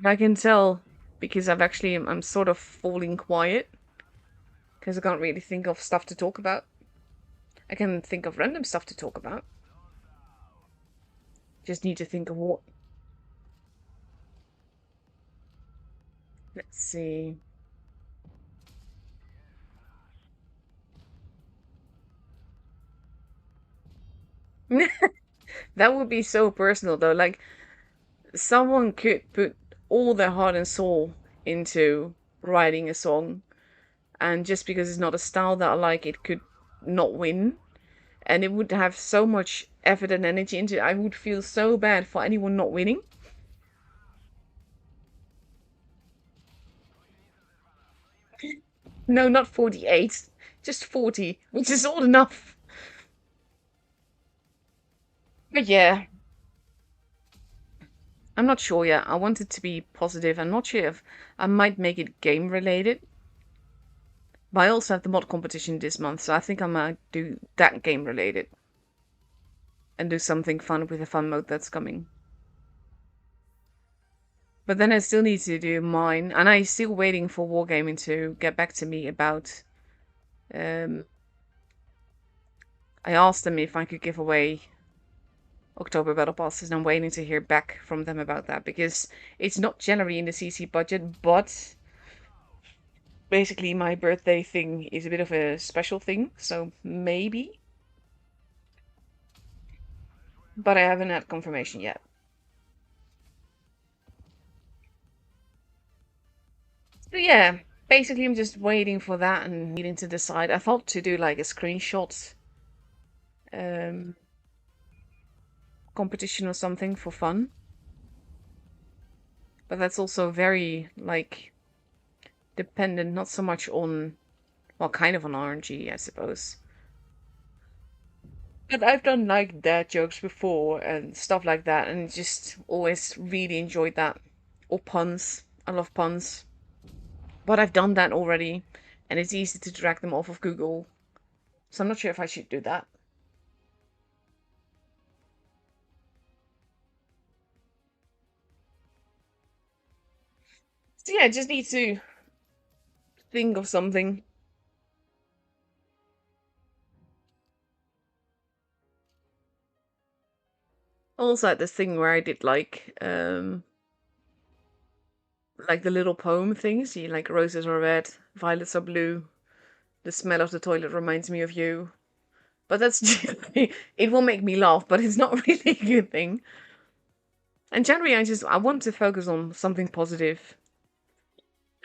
I can tell because I'm sort of falling quiet because I can't really think of stuff to talk about. I can think of random stuff to talk about. Just need to think of what. Let's see. That would be so personal though. Like, someone could put all their heart and soul into writing a song, and just because it's not a style that I like, it could not win. And it would have so much effort and energy into it. I would feel so bad for anyone not winning. No, not 48, just 40, which is old enough. But yeah, I'm not sure yet. I want it to be positive. I'm not sure if I might make it game related. But I also have the mod competition this month, so I think I might do that game related. And do something fun with the fun mode that's coming. But then I still need to do mine, and I'm still waiting for Wargaming to get back to me about. I asked them if I could give away October Battle Passes, and I'm waiting to hear back from them about that, because it's not generally in the CC budget, but basically my birthday thing is a bit of a special thing, so maybe. But I haven't had confirmation yet. So yeah, basically I'm just waiting for that and needing to decide. I thought to do like a screenshot um, competition or something for fun. But that's also very, like, dependent, not so much on, well, kind of on RNG, I suppose. But I've done like dad jokes before and stuff like that, and just always really enjoyed that. Or puns. I love puns. But I've done that already, and it's easy to drag them off of Google. So I'm not sure if I should do that. So yeah, just need to think of something. Also had this thing where I did like the little poem things. You like roses are red, violets are blue. The smell of the toilet reminds me of you. But that's it will make me laugh, but it's not really a good thing. And generally, I want to focus on something positive.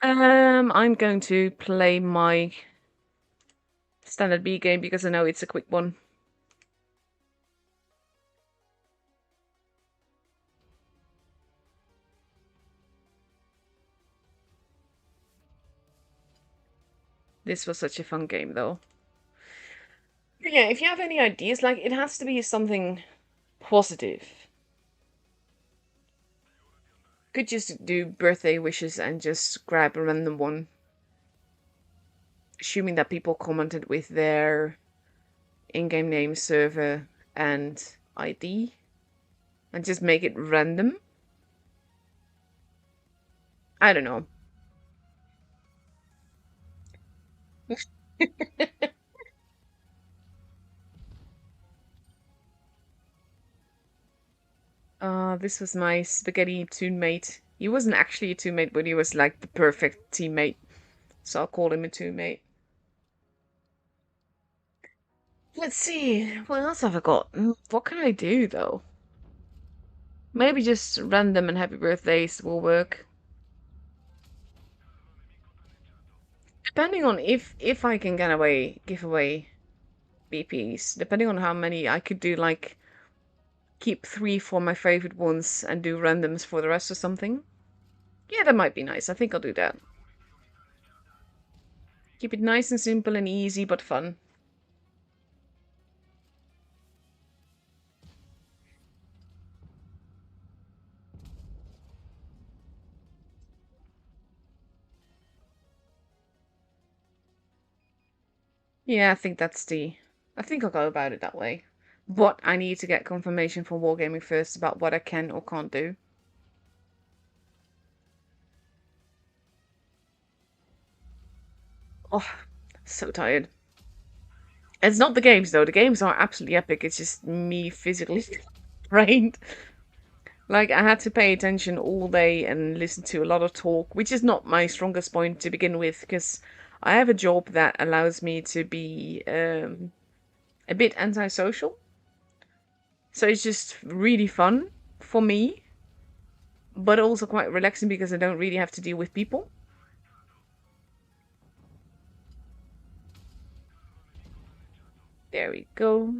I'm going to play my standard B game because I know it's a quick one. This was such a fun game, though. But yeah, if you have any ideas, like it has to be something positive. Could just do birthday wishes and just grab a random one, assuming that people commented with their in-game name, server, and ID, and just make it random. I don't know. This was my spaghetti teammate. He wasn't actually a teammate, but he was like the perfect teammate. So I'll call him a teammate. Let's see, what else have I got? What can I do though? Maybe just random and happy birthdays will work. Depending on if I can give away BPs, depending on how many I could do like keep 3 for my favorite ones and do randoms for the rest or something. Yeah, that might be nice. I think I'll do that. Keep it nice and simple and easy but fun. Yeah, I think I'll go about it that way. But I need to get confirmation from Wargaming first about what I can or can't do. Oh, so tired. It's not the games though. The games are absolutely epic. It's just me physically drained. Like I had to pay attention all day and listen to a lot of talk, which is not my strongest point to begin with, because I have a job that allows me to be a bit antisocial. So it's just really fun for me, but also quite relaxing because I don't really have to deal with people. There we go.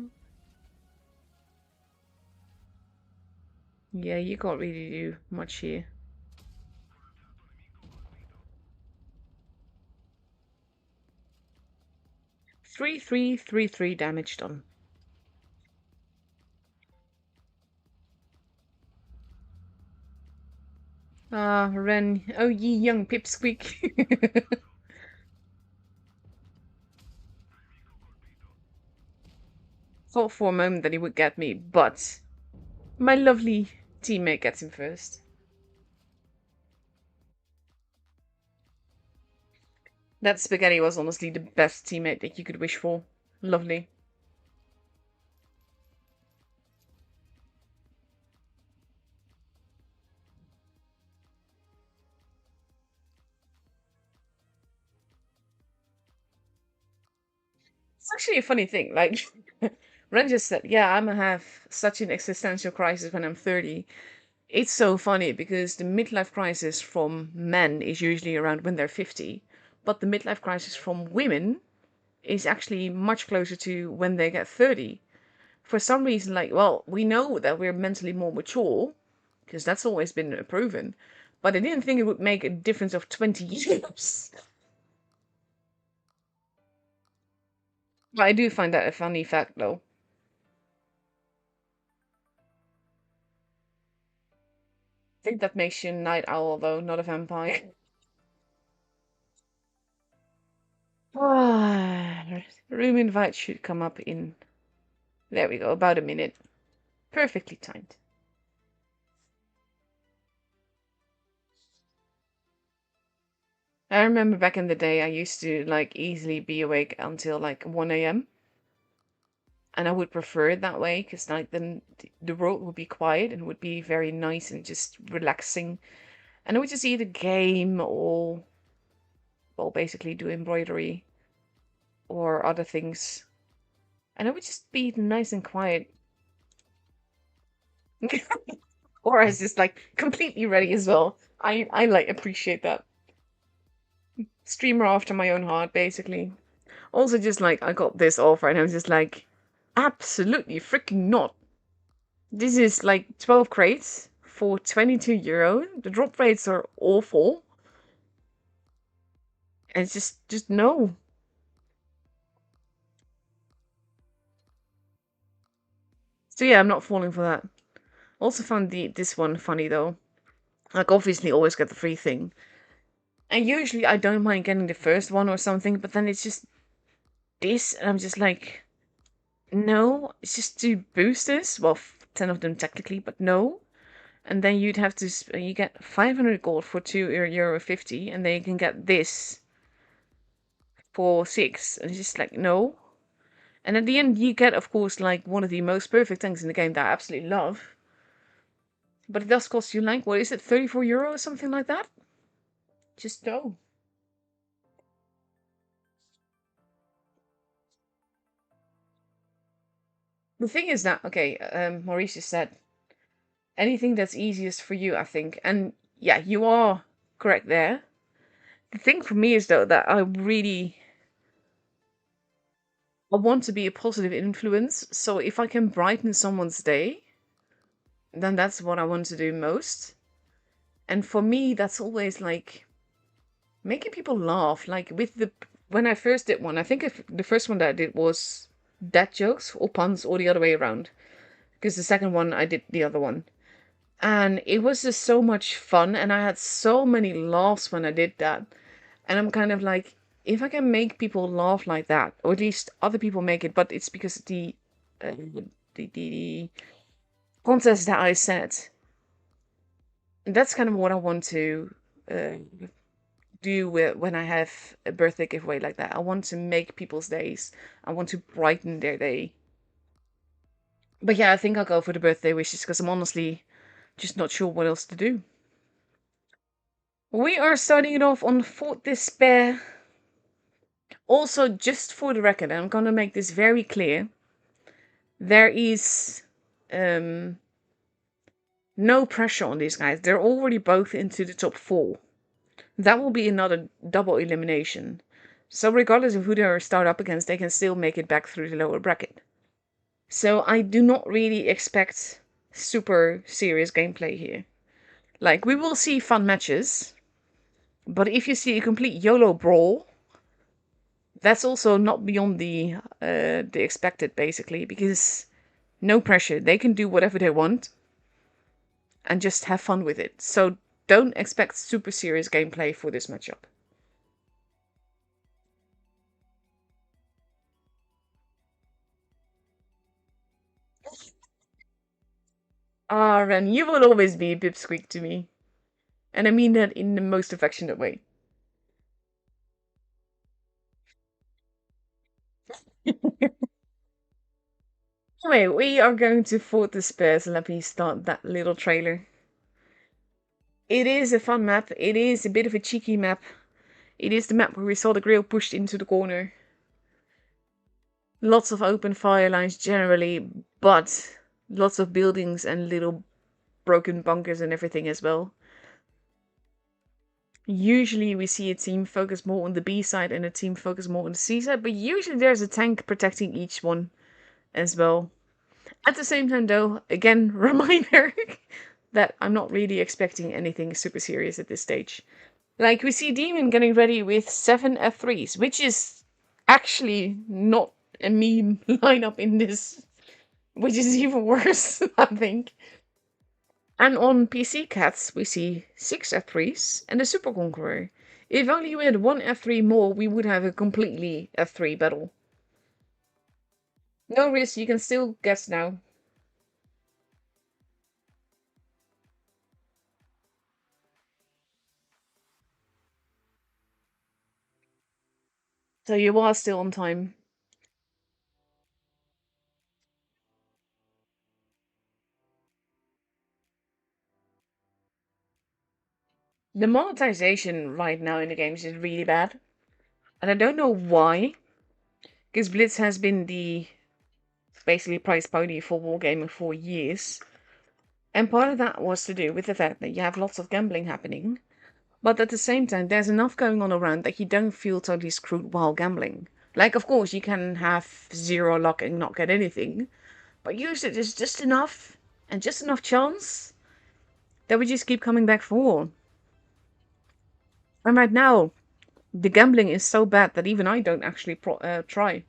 Yeah, you can't really do much here. 3-3-3-3 damage done. Ah, Ren. Oh, ye young pipsqueak. Thought for a moment that he would get me, but my lovely teammate gets him first. That spaghetti was honestly the best teammate that you could wish for. Lovely. It's actually a funny thing. Like, Ren just said, yeah, I'm gonna have such an existential crisis when I'm 30. It's so funny because the midlife crisis from men is usually around when they're 50, but the midlife crisis from women is actually much closer to when they get 30. For some reason, like, well, we know that we're mentally more mature, because that's always been proven, but I didn't think it would make a difference of 20 years. But I do find that a funny fact, though. I think that makes you a night owl, though, not a vampire. Ah, room invite should come up in. There we go, about a minute. Perfectly timed. I remember back in the day, I used to like easily be awake until like 1 a.m. And I would prefer it that way because like then the world would be quiet and would be very nice and just relaxing. And I would just either game or, well, basically do embroidery or other things. And I would just be nice and quiet. Or I was just like completely ready as well. I like appreciate that. Streamer after my own heart, basically. Also, just like I got this offer and I was just like, absolutely freaking not. This is like 12 crates for €22. The drop rates are awful. And it's just no. So yeah, I'm not falling for that. Also found this one funny though. Like obviously always get the free thing. And usually I don't mind getting the first one or something, but then it's just this and I'm just like, no, it's just 2 boosters. Well, 10 of them technically, but no. And then you'd have to, you get 500 gold for €2.50, and then you can get this for 6. And it's just like, no. And at the end, you get, of course, like one of the most perfect things in the game that I absolutely love. But it does cost you like, what is it, €34 or something like that? Just no. The thing is that, okay, Maurice just said, anything that's easiest for you, I think. And yeah, you are correct there. The thing for me is, though, that I want to be a positive influence. So if I can brighten someone's day, then that's what I want to do most. And for me, that's always like making people laugh. Like when I first did one, I think if the first one that I did was dad jokes or puns or the other way around. Because the second one, I did the other one. And it was just so much fun. And I had so many laughs when I did that. And I'm kind of like, if I can make people laugh like that, or at least other people make it, but it's because uh, the contest that I set, that's kind of what I want to uh, do when I have a birthday giveaway like that. I want to make people's days. I want to brighten their day. But yeah, I think I'll go for the birthday wishes because I'm honestly just not sure what else to do. We are starting it off on Fort Despair. Also, just for the record, I'm gonna make this very clear. There is no pressure on these guys. They're already both into the top 4. That will be another double elimination. So regardless of who they start up against, they can still make it back through the lower bracket. So I do not really expect super serious gameplay here. Like, we will see fun matches, but if you see a complete YOLO brawl, that's also not beyond the expected, basically, because no pressure. They can do whatever they want and just have fun with it. So don't expect super serious gameplay for this matchup. Ah, Ren, you will always be a pipsqueak to me. And I mean that in the most affectionate way. Anyway, we are going to Fort Despair, so let me start that little trailer. It is a fun map. It is a bit of a cheeky map. It is the map where we saw the grill pushed into the corner. Lots of open fire lines generally, but lots of buildings and little broken bunkers and everything as well. Usually we see a team focus more on the B side and a team focus more on the C side, but usually there's a tank protecting each one as well. At the same time though, again, reminder that I'm not really expecting anything super serious at this stage. Like, we see Demon getting ready with 7 F3s, which is actually not a meme lineup in this, which is even worse, I think. And on PC Cats, we see 6 F3s and a Super Conqueror. If only we had one F3 more, we would have a completely F3 battle. No risk, you can still guess now. So you are still on time. The monetization right now in the games is really bad. And I don't know why. Because Blitz has been the basically prize pony for wargaming for years. And part of that was to do with the fact that you have lots of gambling happening. But at the same time, there's enough going on around that you don't feel totally screwed while gambling. Like, of course, you can have zero luck and not get anything. But usually there's just enough and just enough chance that we just keep coming back for. And right now, the gambling is so bad that even I don't actually try.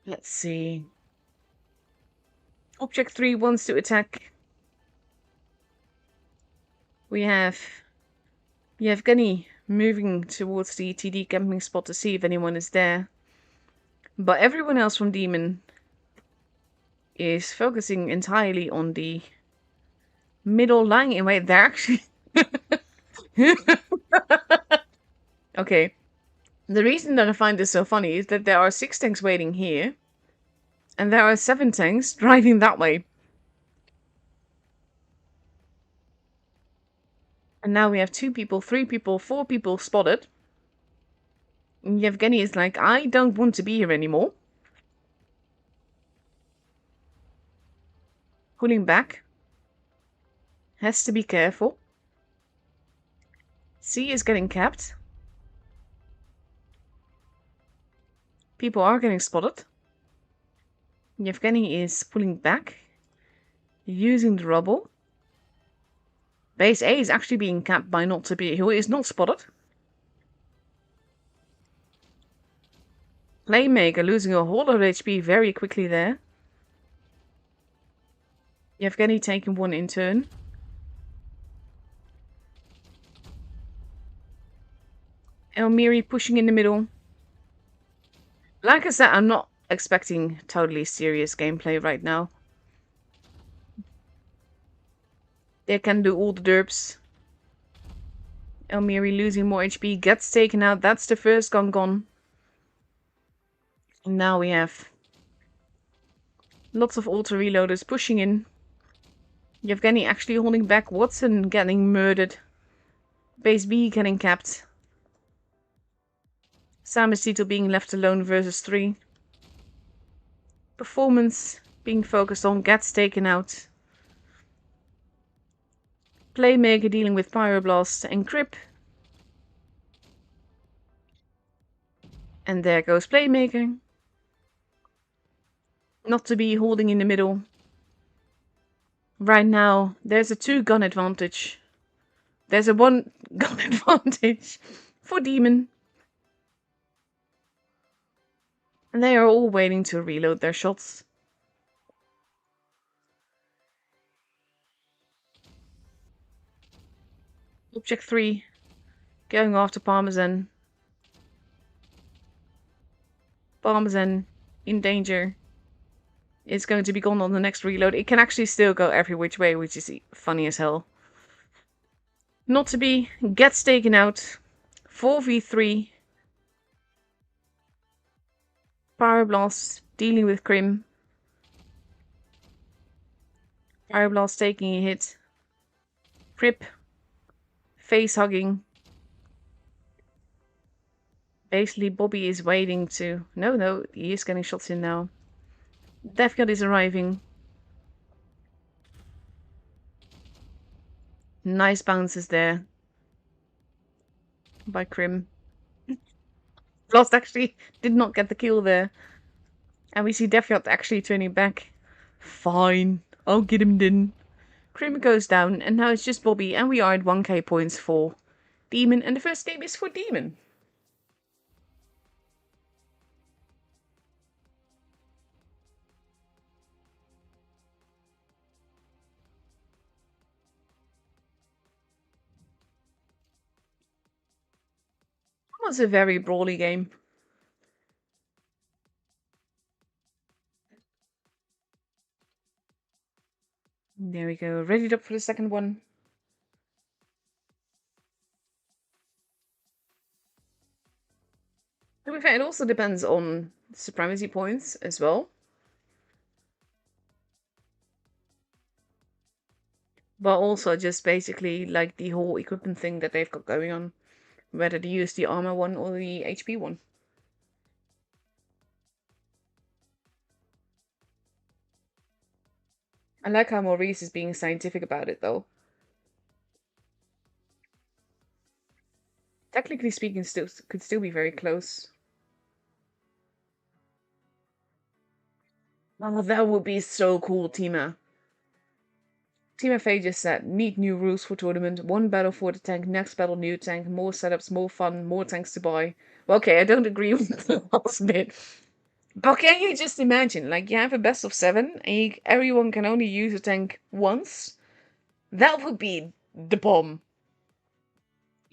Let's see. Object 3 wants to attack. We have Yevgeny moving towards the TD camping spot to see if anyone is there. But everyone else from Demon is focusing entirely on the middle lying in wait. They're actually okay. The reason that I find this so funny is that there are 6 tanks waiting here, and there are 7 tanks driving that way. And now we have 2 people, 3 people, 4 people spotted. And Yevgeny is like, I don't want to be here anymore. Pulling back. Has to be careful. C is getting capped. People are getting spotted. Yevgeny is pulling back. Using the rubble. Base A is actually being capped by Not to Be, who is not spotted. Playmaker losing a whole lot of HP very quickly there. Yevgeny taking one in turn. Elmiri pushing in the middle. Like I said, I'm not expecting totally serious gameplay right now. They can do all the derps. Elmiri losing more HP, gets taken out. That's the first gun gone. And now we have lots of auto reloaders pushing in. Yevgeny actually holding back. Watson getting murdered. Base B getting capped. Samacito being left alone versus 3. Performance being focused on, gets taken out. Playmaker dealing with Pyroblast and Grip. And there goes Playmaker. Not to be holding in the middle. Right now, there's a 2 gun advantage. There's a 1 gun advantage for Demon. And they are all waiting to reload their shots. Object 3 going after Parmesan. Parmesan in danger. It's going to be gone on the next reload. It can actually still go every which way, which is funny as hell. Not to be gets taken out. 4v3. Pyroblast dealing with Crim. Pyroblast taking a hit. Crip. Face hugging. Basically, Bobby is waiting to... No, he is getting shots in now. Death God is arriving. Nice bounces there. By Crim. Blast actually did not get the kill there. And we see Death God actually turning back. Fine, I'll get him then. Crim goes down, and now it's just Bobby, and we are at 1k points for Demon, and the first game is for Demon. It was a very brawly game. There we go, readied up for the second one. To be fair, it also depends on supremacy points as well. But also just basically like the whole equipment thing that they've got going on. Whether to use the armor one or the HP one. I like how Maurice is being scientific about it though. Technically speaking, could still be very close. Oh, that would be so cool, Tima. Team FA just said, need new rules for tournament. One battle for the tank, next battle new tank, more setups, more fun, more tanks to buy. Well, okay, I don't agree with the last bit. But can you just imagine, like, you have a best of 7, and everyone can only use a tank once? That would be the bomb.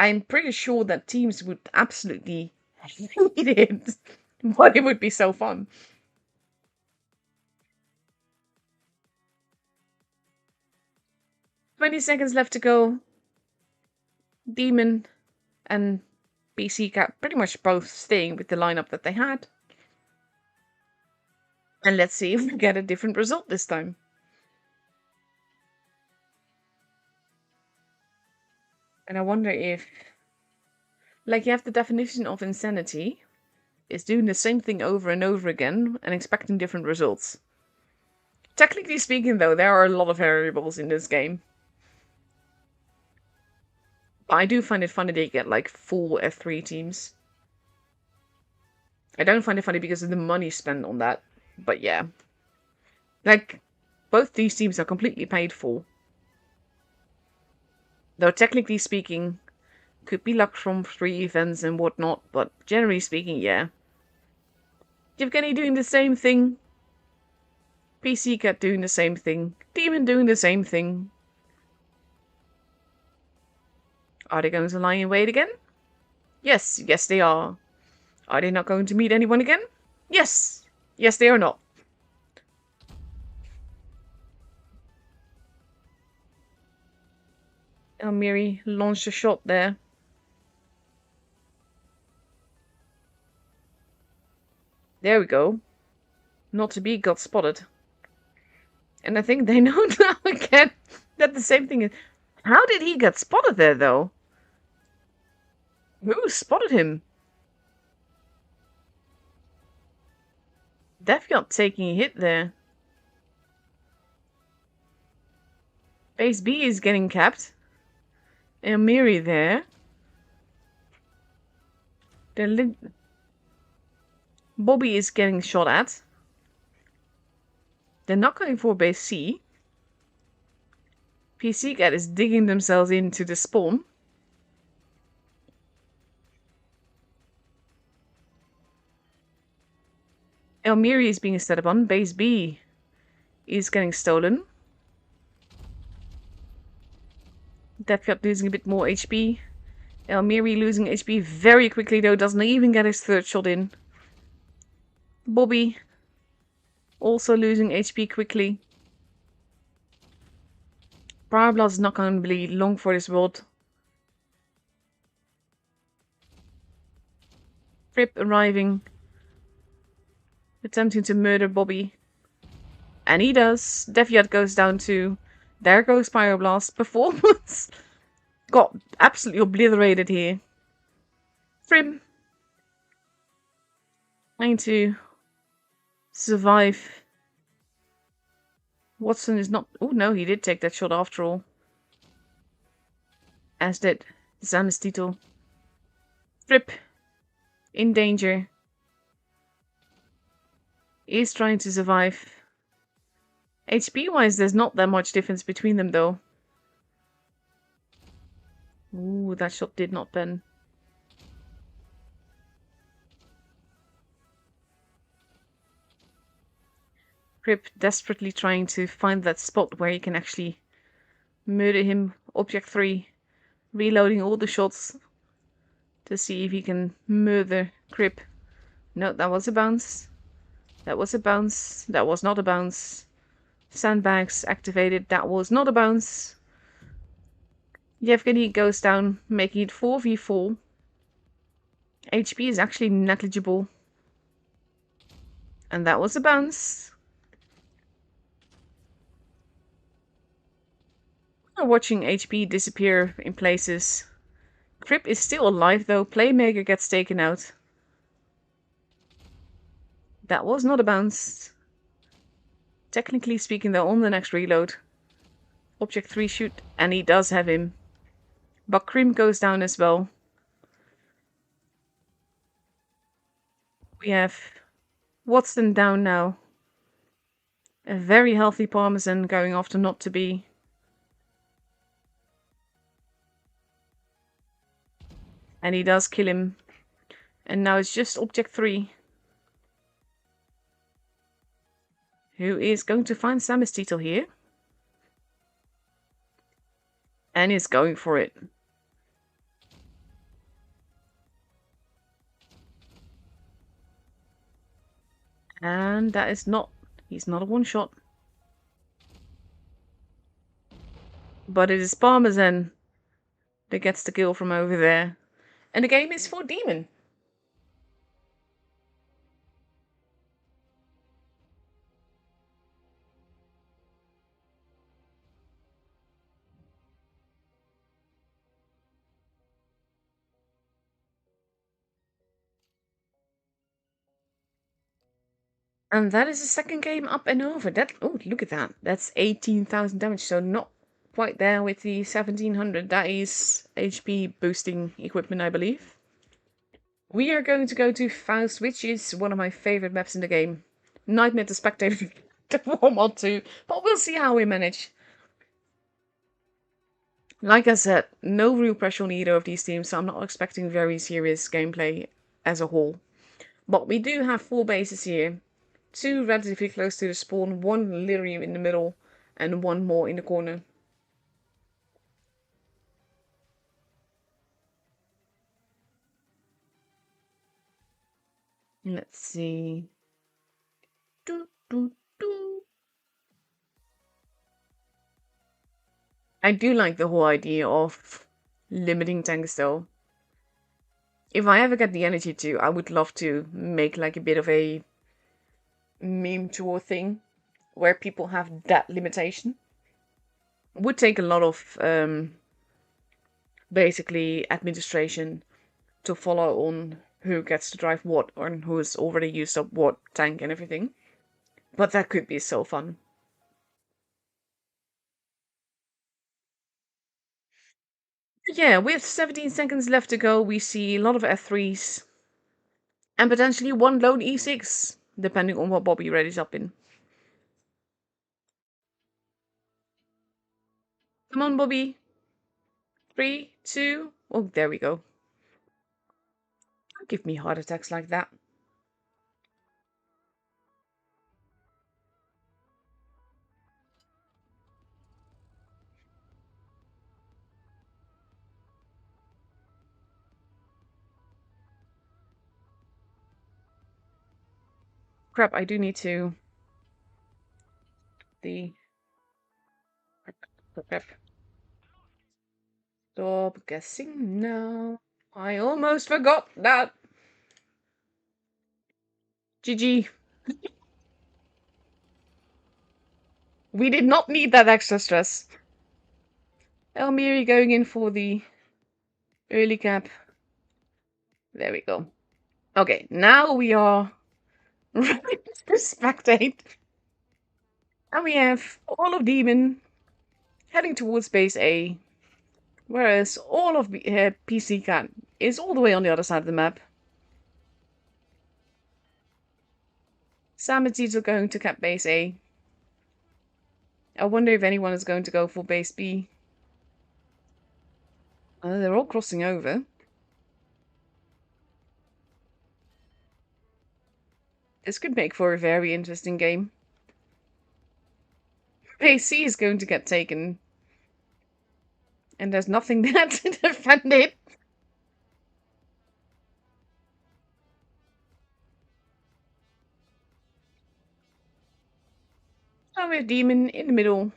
I'm pretty sure that teams would absolutely hate it, but it would be so fun. 20 seconds left to go. Demon and BC got pretty much both staying with the lineup that they had. And let's see if we get a different result this time. And I wonder if, like, you have the definition of insanity is doing the same thing over and over again and expecting different results. Technically speaking, though, there are a lot of variables in this game. But I do find it funny they get, like, full F3 teams. I don't find it funny because of the money spent on that. But yeah. Like, both these teams are completely paid for. Though technically speaking, could be luck from 3 events and whatnot, but generally speaking, yeah. Yevgeny doing the same thing. PC Cat doing the same thing. Demon doing the same thing. Are they going to lie in wait again? Yes, yes they are. Are they not going to meet anyone again? Yes, yes they are not. Elmiri launched a shot there. There we go. Not to be got spotted. And I think they know now again that the same thing is... How did he get spotted there, though? Who spotted him? Defiant taking a hit there. Base B is getting capped. Elmiri there. Bobby is getting shot at. They're not going for base C. PC Cat is digging themselves into the spawn. Elmiri is being set up on. Base B is getting stolen. Defiant losing a bit more HP. Elmiri losing HP very quickly though, doesn't even get his third shot in. Bobby also losing HP quickly. Power Blast is not going to be long for this world. Fripp arriving. Attempting to murder Bobby. And he does. Defiant goes down too. There goes Pyroblast. Performance got absolutely obliterated here. Frim trying to survive. Watson is not... Oh no, he did take that shot after all. As did Zamestito. Fripp in danger. Is trying to survive. HP wise, there's not that much difference between them though. Ooh, that shot did not pen. Fripp desperately trying to find that spot where he can actually murder him. Object 3. Reloading all the shots to see if he can murder Crip. No, that was a bounce. That was a bounce. That was not a bounce. Sandbags activated. That was not a bounce. Yevgeny goes down, making it 4v4. HP is actually negligible. And that was a bounce. We're watching HP disappear in places. Crip is still alive though. Playmaker gets taken out. That was not a bounce. Technically speaking though, on the next reload. Object 3 shoot, and he does have him. But Cream goes down as well. We have Watson down now. A very healthy Parmesan going after not to be. And he does kill him. And now it's just Object 3. Who is going to find Samus Titel here. And is going for it. And that is not... He's not a one-shot. But it is Parmesan that gets the kill from over there. And the game is for Demon. And that is the second game up and over. That, oh, look at that. That's 18,000 damage, so not quite there with the 1700. That is HP boosting equipment, I believe. We are going to go to Faust, which is one of my favorite maps in the game. Nightmare to spectate to warm up to, but we'll see how we manage. Like I said, no real pressure on either of these teams, so I'm not expecting very serious gameplay as a whole. But we do have 4 bases here. 2 relatively close to the spawn, 1 literally in the middle, and 1 more in the corner. Let's see. I do like the whole idea of limiting tanks though. If I ever get the energy to, I would love to make like a bit of a meme tour thing where people have that limitation. Would take a lot of basically administration to follow on who gets to drive what or who's already used up what tank and everything. But that could be so fun. Yeah, with 17 seconds left to go, we see a lot of F3s. And potentially 1 lone E6, depending on what Bobby readies up in. Come on, Bobby. 3, 2... Oh, there we go. Don't give me heart attacks like that. Crap, I do need to... Crap. Stop guessing now. I almost forgot that. GG. We did not need that extra stress. Elmiri going in for the early cap. There we go. Okay, now we are ready to spectate. And we have all of Demon heading towards base A. Whereas all of PC Cat is all the way on the other side of the map. Sam and Zeke are going to cap base A. I wonder if anyone is going to go for base B. They're all crossing over. This could make for a very interesting game. Base C is going to get taken. And there's nothing there to defend it. Now we have Demon in the middle,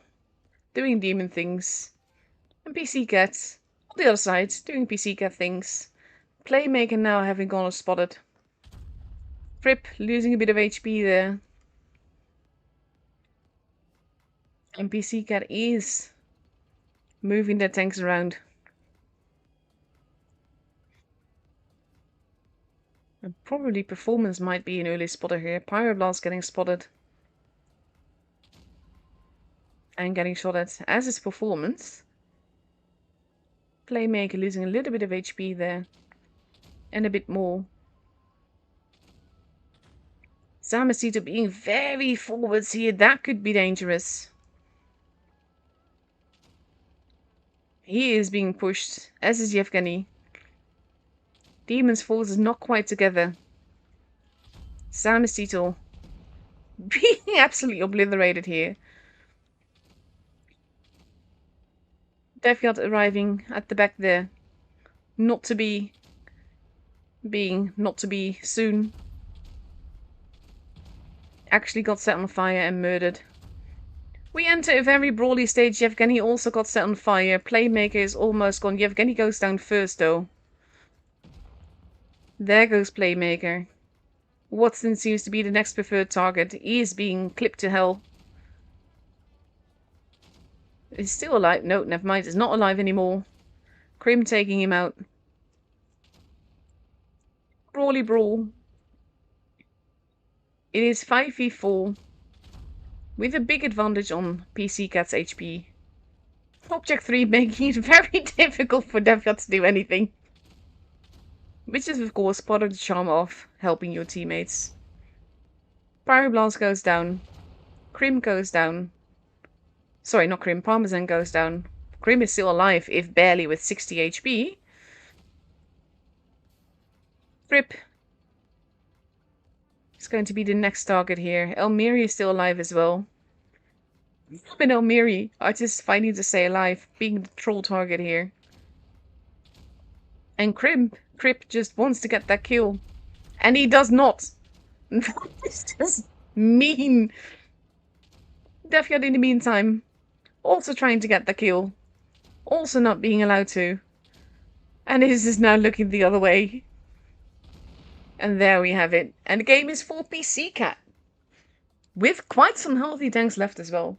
doing Demon things. And PC Cat on the other side, doing PC Cat things. Playmaker now having gone spotted. Fripp losing a bit of HP there. NPC Cat is moving their tanks around. And probably Performance might be an early spotter here. Pyroblast getting spotted. And getting shot at, as is Performance. Playmaker losing a little bit of HP there. And a bit more. Samacito being very forwards here. That could be dangerous. He is being pushed, as is Yevgeny. Demon's Force is not quite together. Samacito being absolutely obliterated here. Deathguard arriving at the back there. Not to be soon. Actually got set on fire and murdered. We enter a very brawly stage. Yevgeny also got set on fire. Playmaker is almost gone. Yevgeny goes down first though. There goes Playmaker. Watson seems to be the next preferred target. He is being clipped to hell. He's still alive. No, never mind. He's not alive anymore. Krim taking him out. Brawly brawl. It is 5v4. With a big advantage on PC Cat's HP. Object 3 making it very difficult for Deathguard to do anything. Which is of course part of the charm of helping your teammates. Pyroblast goes down. Krim goes down. Sorry, not Krim. Parmesan goes down. Krim is still alive, if barely, with 60 HP. Fripp is going to be the next target here. Elmiri is still alive as well. Fripp and Elmiri are just fighting to stay alive, being the troll target here. And Kripp just wants to get that kill. And he does not. That is just mean. Deathguard in the meantime, also trying to get the kill. Also not being allowed to. And this is now looking the other way. And there we have it. And the game is for PC Cat. With quite some healthy tanks left as well.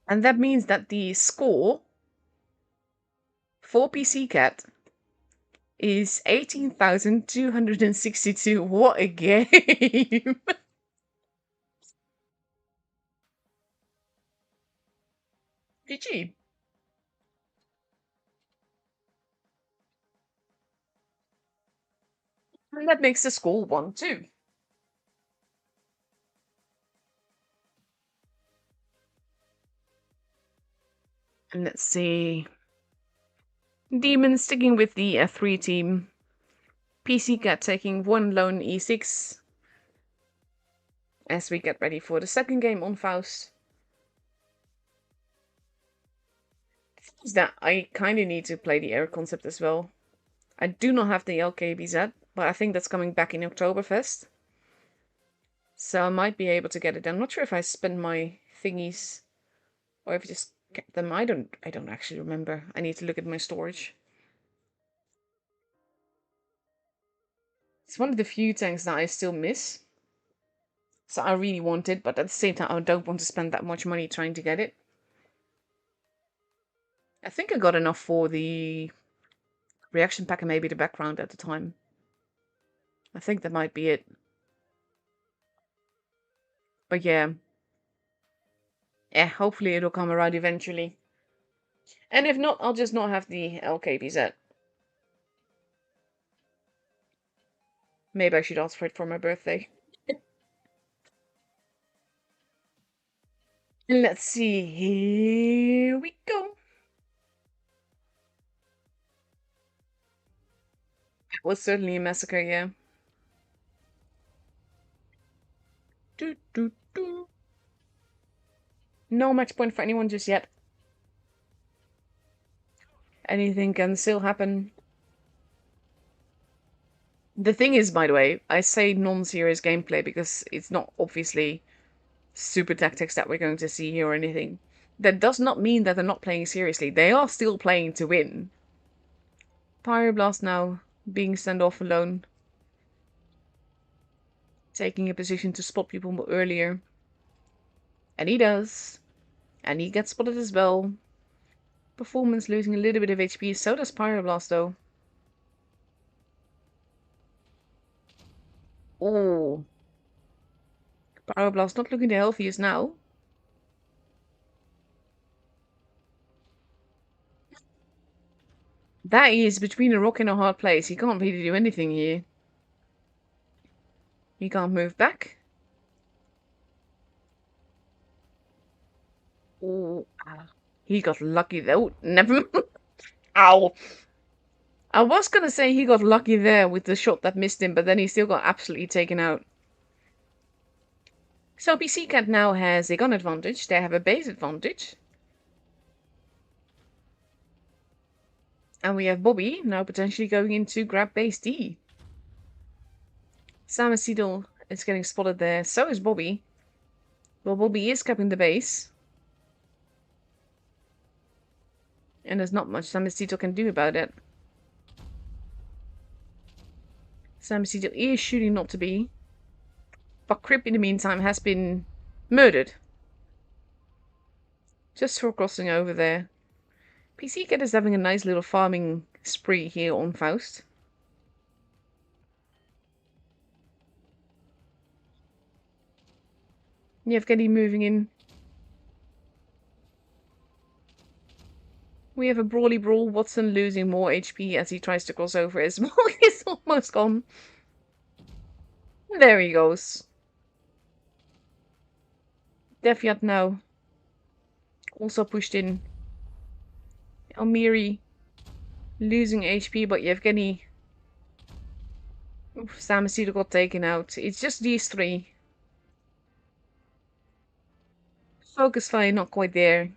And that means that the score for PC Cat is 18,262. What a game! GG. And that makes the score 1-2. And let's see. Demon sticking with the F3 team. PC Cat taking one lone E6. As we get ready for the second game on Faust. Is that I kind of need to play the air concept as well. I do not have the LKBZ, but I think that's coming back in Oktoberfest. So I might be able to get it. I'm not sure if I spent my thingies or if I just kept them. I don't actually remember. I need to look at my storage. It's one of the few tanks that I still miss. So I really want it, but at the same time I don't want to spend that much money trying to get it. I think I got enough for the reaction pack and maybe the background at the time. I think that might be it. But yeah. Hopefully it'll come around eventually. And if not, I'll just not have the LKBZ. Maybe I should ask for it for my birthday. Let's see. Here we go. It was certainly a massacre, yeah. No match point for anyone just yet. Anything can still happen. The thing is, by the way, I say non-serious gameplay because it's not obviously super tactics that we're going to see here or anything. That does not mean that they're not playing seriously. They are still playing to win. Pyroblast now being sent off alone. Taking a position to spot people earlier. And he does. And he gets spotted as well. Performance losing a little bit of HP. So does Pyroblast though. Oh. Pyroblast not looking the healthiest now. That is between a rock and a hard place. He can't really do anything here. He can't move back. Oh, he got lucky though. Never. Ow. I was gonna say he got lucky there with the shot that missed him, but then he still got absolutely taken out. So PC Cat now has a gun advantage. They have a base advantage. And we have Bobby now potentially going in to grab base D. Sam and Seedle is getting spotted there. So is Bobby. Well, Bobby is capping the base. And there's not much Sam and Seedle can do about it. Sam and Seedle is shooting not to be. But Crip in the meantime has been murdered. Just for crossing over there. PC Cat is having a nice little farming spree here on Faust. Yevgeny moving in. We have a brawly brawl. Watson losing more HP as he tries to cross over. His smoke is almost gone. There he goes. Defiat now. Also pushed in. Almiri losing HP, but Yevgeny. Samasido got taken out. It's just these three. Focus fire not quite there.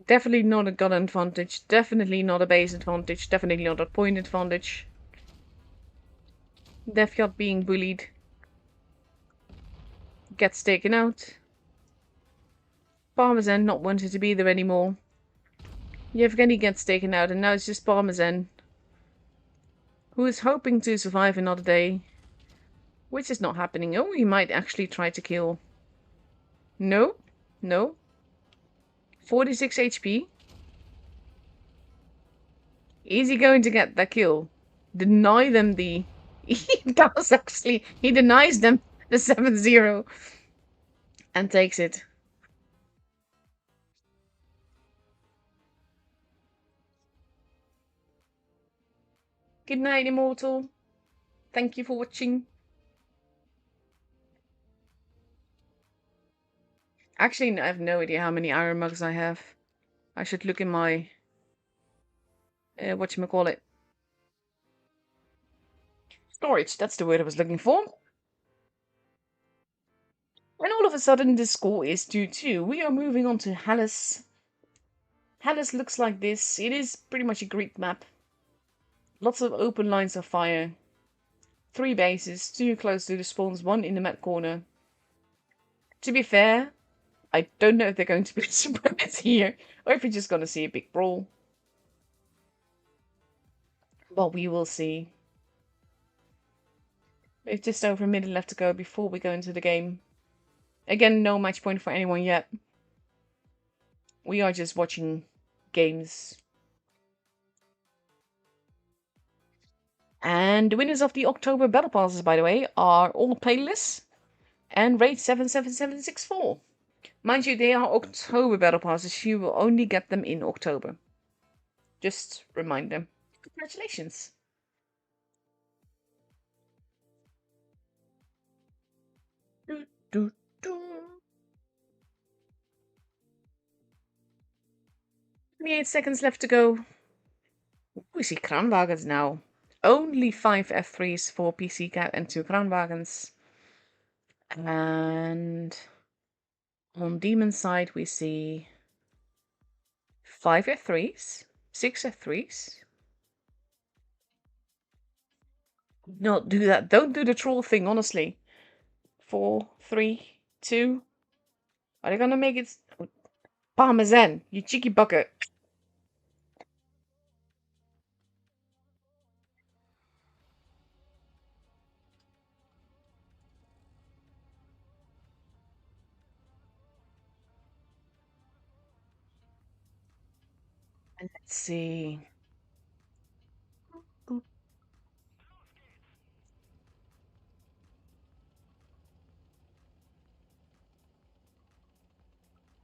Definitely not a gun advantage. Definitely not a base advantage. Definitely not a point advantage. Defiat being bullied. Gets taken out. Parmesan not wanted to be there anymore. Yevgeny gets taken out and now it's just Parmesan. Who is hoping to survive another day. Which is not happening. Oh, he might actually try to kill. No. No. 46 HP. Is he going to get that kill? Deny them the... He does actually. He denies them the 7-0. And takes it. Good night, Immortal. Thank you for watching. Actually, I have no idea how many iron mugs I have. I should look in my... whatchamacallit. Storage, that's the word I was looking for. And all of a sudden, the score is 2-2. We are moving on to Hallis. Hallis looks like this. It is pretty much a Greek map. Lots of open lines of fire. 3 bases, 2 close to the spawns, 1 in the map corner. To be fair, I don't know if they're going to be surprised here, or if we're just going to see a big brawl. But we will see. We have just over a minute left to go before we go into the game. Again, no match point for anyone yet. We are just watching games. And the winners of the October Battle Passes, by the way, are all playlists and raid 77764. Mind you, they are October Battle Passes. You will only get them in October. Just remind them. Congratulations. Do, do, do. 28 seconds left to go. We see Kranwagens now. Only 5 F3s for PC Cat and 2 Kranwagens. And on Demon's side, we see 5 F3s, 6 F3s, Not do that. Don't do the troll thing, honestly. 4, 3, 2. Are they gonna make it? Parmesan, you cheeky bucket. And let's see.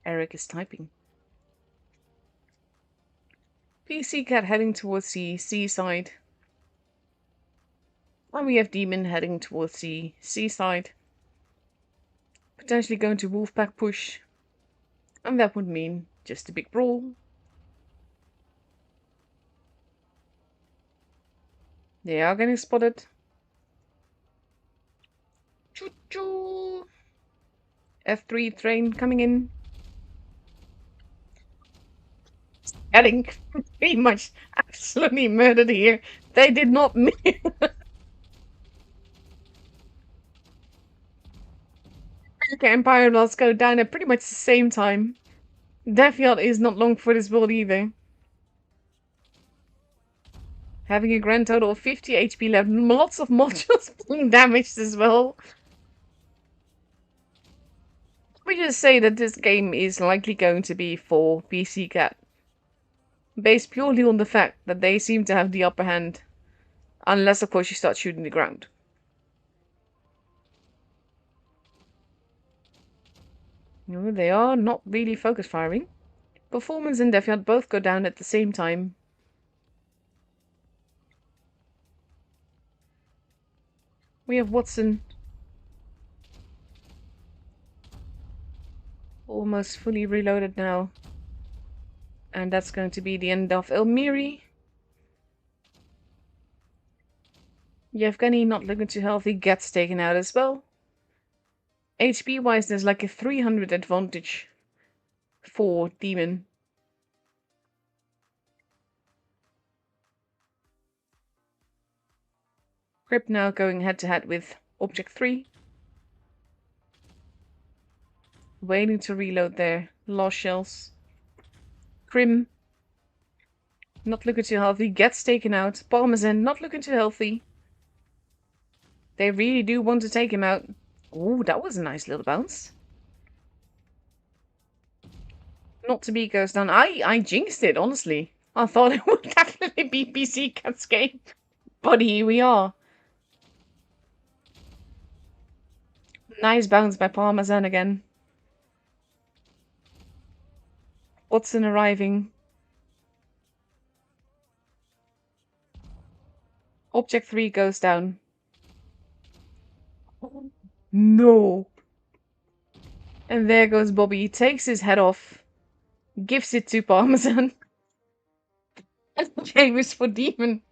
Eric is typing. PC Cat heading towards the seaside. And we have Demon heading towards the seaside. Potentially going to Wolfpack push. And that would mean just a big brawl. They are getting spotted. Choo-choo! F3 train coming in. Getting pretty much absolutely murdered here. They did not miss. Empire Blast go down at pretty much the same time. Death Yacht is not long for this build either. Having a grand total of 50 HP left. Lots of modules being damaged as well. We just say that this game is likely going to be for PC Cat. Based purely on the fact that they seem to have the upper hand. Unless, of course, you start shooting the ground. No, they are not really focus firing. Performance and Death Yacht both go down at the same time. We have Watson almost fully reloaded now. And that's going to be the end of Elmiri. Yevgeny, not looking too healthy, gets taken out as well. HP wise, there's like a 300 advantage for Demon. Grip now going head to head with Object 3. Waiting to reload their lost shells. Grim, not looking too healthy, gets taken out. Parmesan, not looking too healthy. They really do want to take him out. Ooh, that was a nice little bounce. Not to be goes down. I jinxed it, honestly. I thought it would definitely be PC Cat's game. But here we are. Nice bounce by Parmesan again. Watson arriving. Object 3 goes down. No. And there goes Bobby. Takes his head off. Gives it to Parmesan. And the game is for Demon.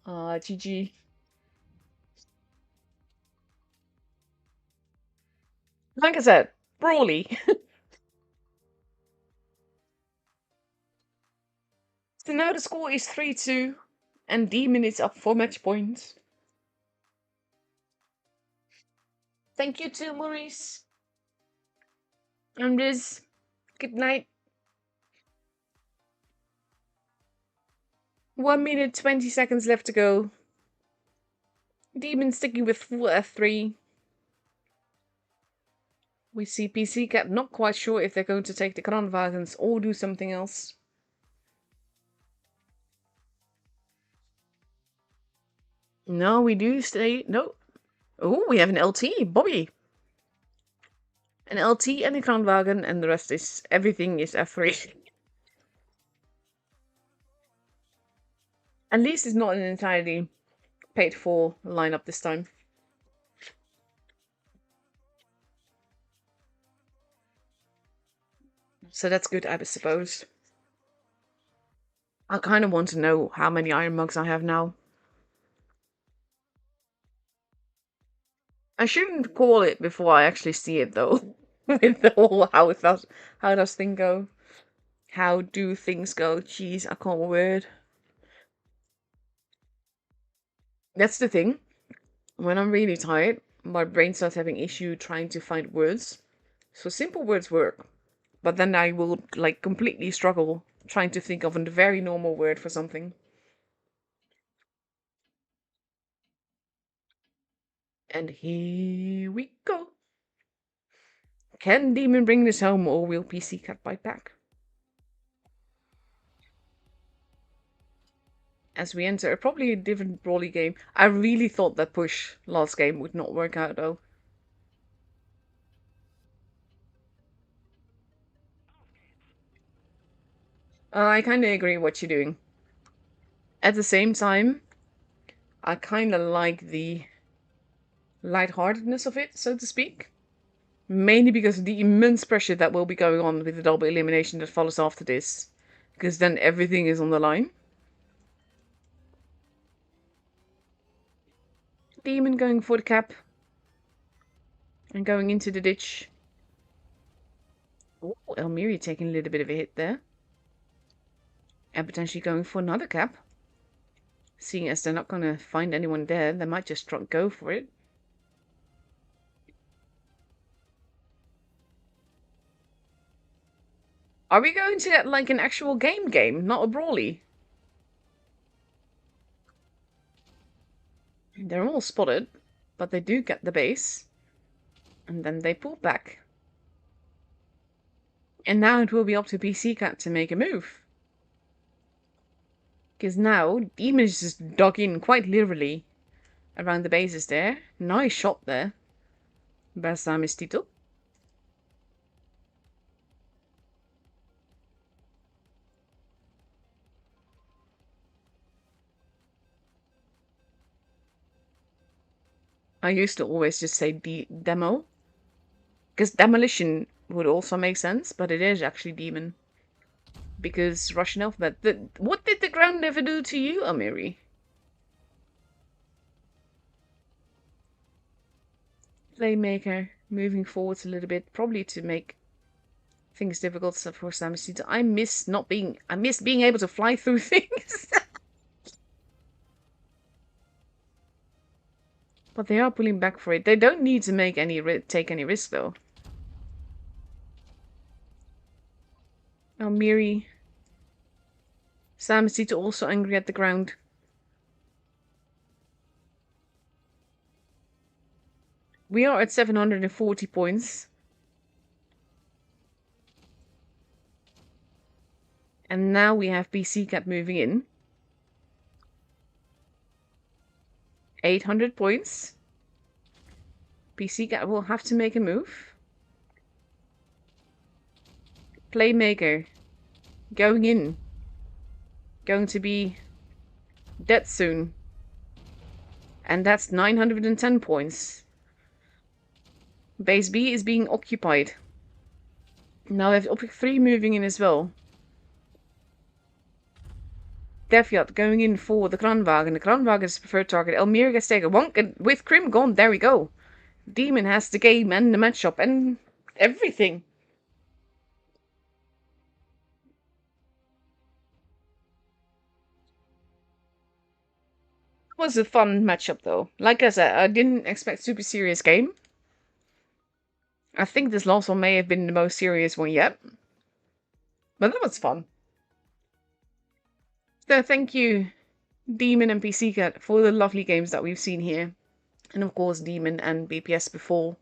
GG. Like I said, brawly. So now the score is 3-2. And Demon is up for match points. Thank you to Maurice. And Riz. Good night. 1 minute 20 seconds left to go. Demon sticking with full F3. We see PC Cat not quite sure if they're going to take the Kranwagens or do something else. No, we do stay. No. Oh, we have an LT. Bobby. An LT and a Kranwagen, and the rest is everything is F3. At least it's not an entirely paid for lineup this time. So that's good, I suppose. I kind of want to know how many iron mugs I have now. I shouldn't call it before I actually see it, though. With the whole how does thing go? How do things go? Jeez, I can't word. That's the thing. When I'm really tired, my brain starts having issue trying to find words. So simple words work. But then I will like completely struggle trying to think of a very normal word for something. And here we go. Can Demon bring this home or will PC Cat bite back? As we enter probably a different brawly game. I really thought that push last game would not work out though. I kind of agree what you're doing. At the same time, I kind of like the lightheartedness of it, so to speak. Mainly because of the immense pressure that will be going on with the double elimination that follows after this. Because then everything is on the line. Demon going for the cap. And going into the ditch. Oh, Elmiri taking a little bit of a hit there. And potentially going for another cap. Seeing as they're not going to find anyone there, they might just go for it. Are we going to get like an actual game, not a brawly? They're all spotted, but they do get the base. And then they pull back. And now it will be up to PC Cat to make a move. Because now, Demon is just dug in quite literally around the bases there. Nice shot there. Basam Tito. I used to always just say demo. Because demolition would also make sense, but it is actually Demon. Because Russian alphabet. What did the ground ever do to you, Amiri? Playmaker moving forwards a little bit, probably to make things difficult for Samistito. I miss being able to fly through things. But they are pulling back for it. They don't need to make take any risk though. Almiri. Samistito also angry at the ground. We are at 740 points. And now we have PC Cat moving in. 800 points. PC Cat will have to make a move. Playmaker. Going in. Going to be dead soon. And that's 910 points. Base B is being occupied. Now we have Optic 3 moving in as well. Deviat going in for the Kranwagen. The Kranwagen is the preferred target. Elmir gets taken. One with Krim gone. There we go. Demon has the game and the matchup and everything. It was a fun matchup though. Like I said, I didn't expect super serious game. I think this last one may have been the most serious one yet. But that was fun. So thank you, Demon and PC Cat, for the lovely games that we've seen here. And of course, Demon and BPS before,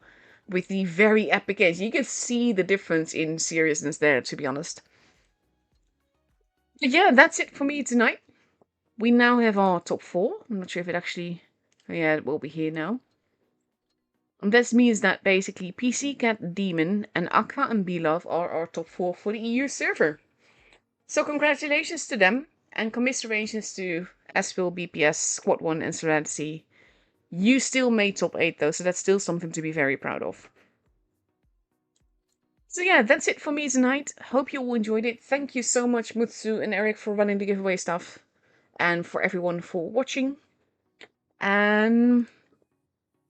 with the very epic games. You could see the difference in seriousness there, to be honest. But yeah, that's it for me tonight. We now have our top 4. I'm not sure if it actually... Oh yeah, it will be here now. And this means that basically PC Cat, Demon, and Aqua and Belove are our top 4 for the EU server. So congratulations to them, and commiserations to S-WIL, BPS, Squad 1, and Serenity. You still made top 8 though, so that's still something to be very proud of. So yeah, that's it for me tonight. Hope you all enjoyed it. Thank you so much, Mutsu and Eric, for running the giveaway stuff. And for everyone for watching. And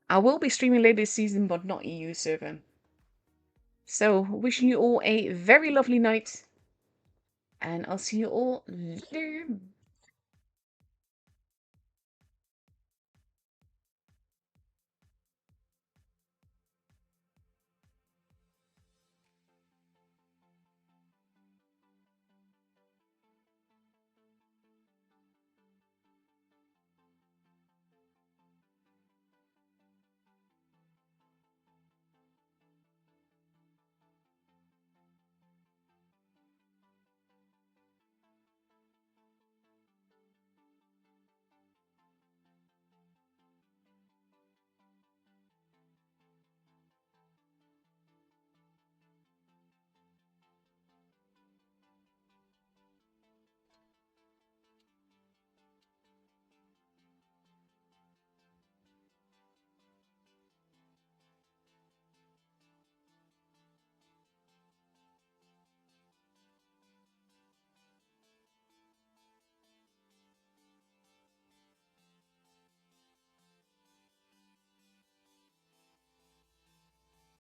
I will be streaming later this season, but not EU server. So, wishing you all a very lovely night. and I'll see you all later.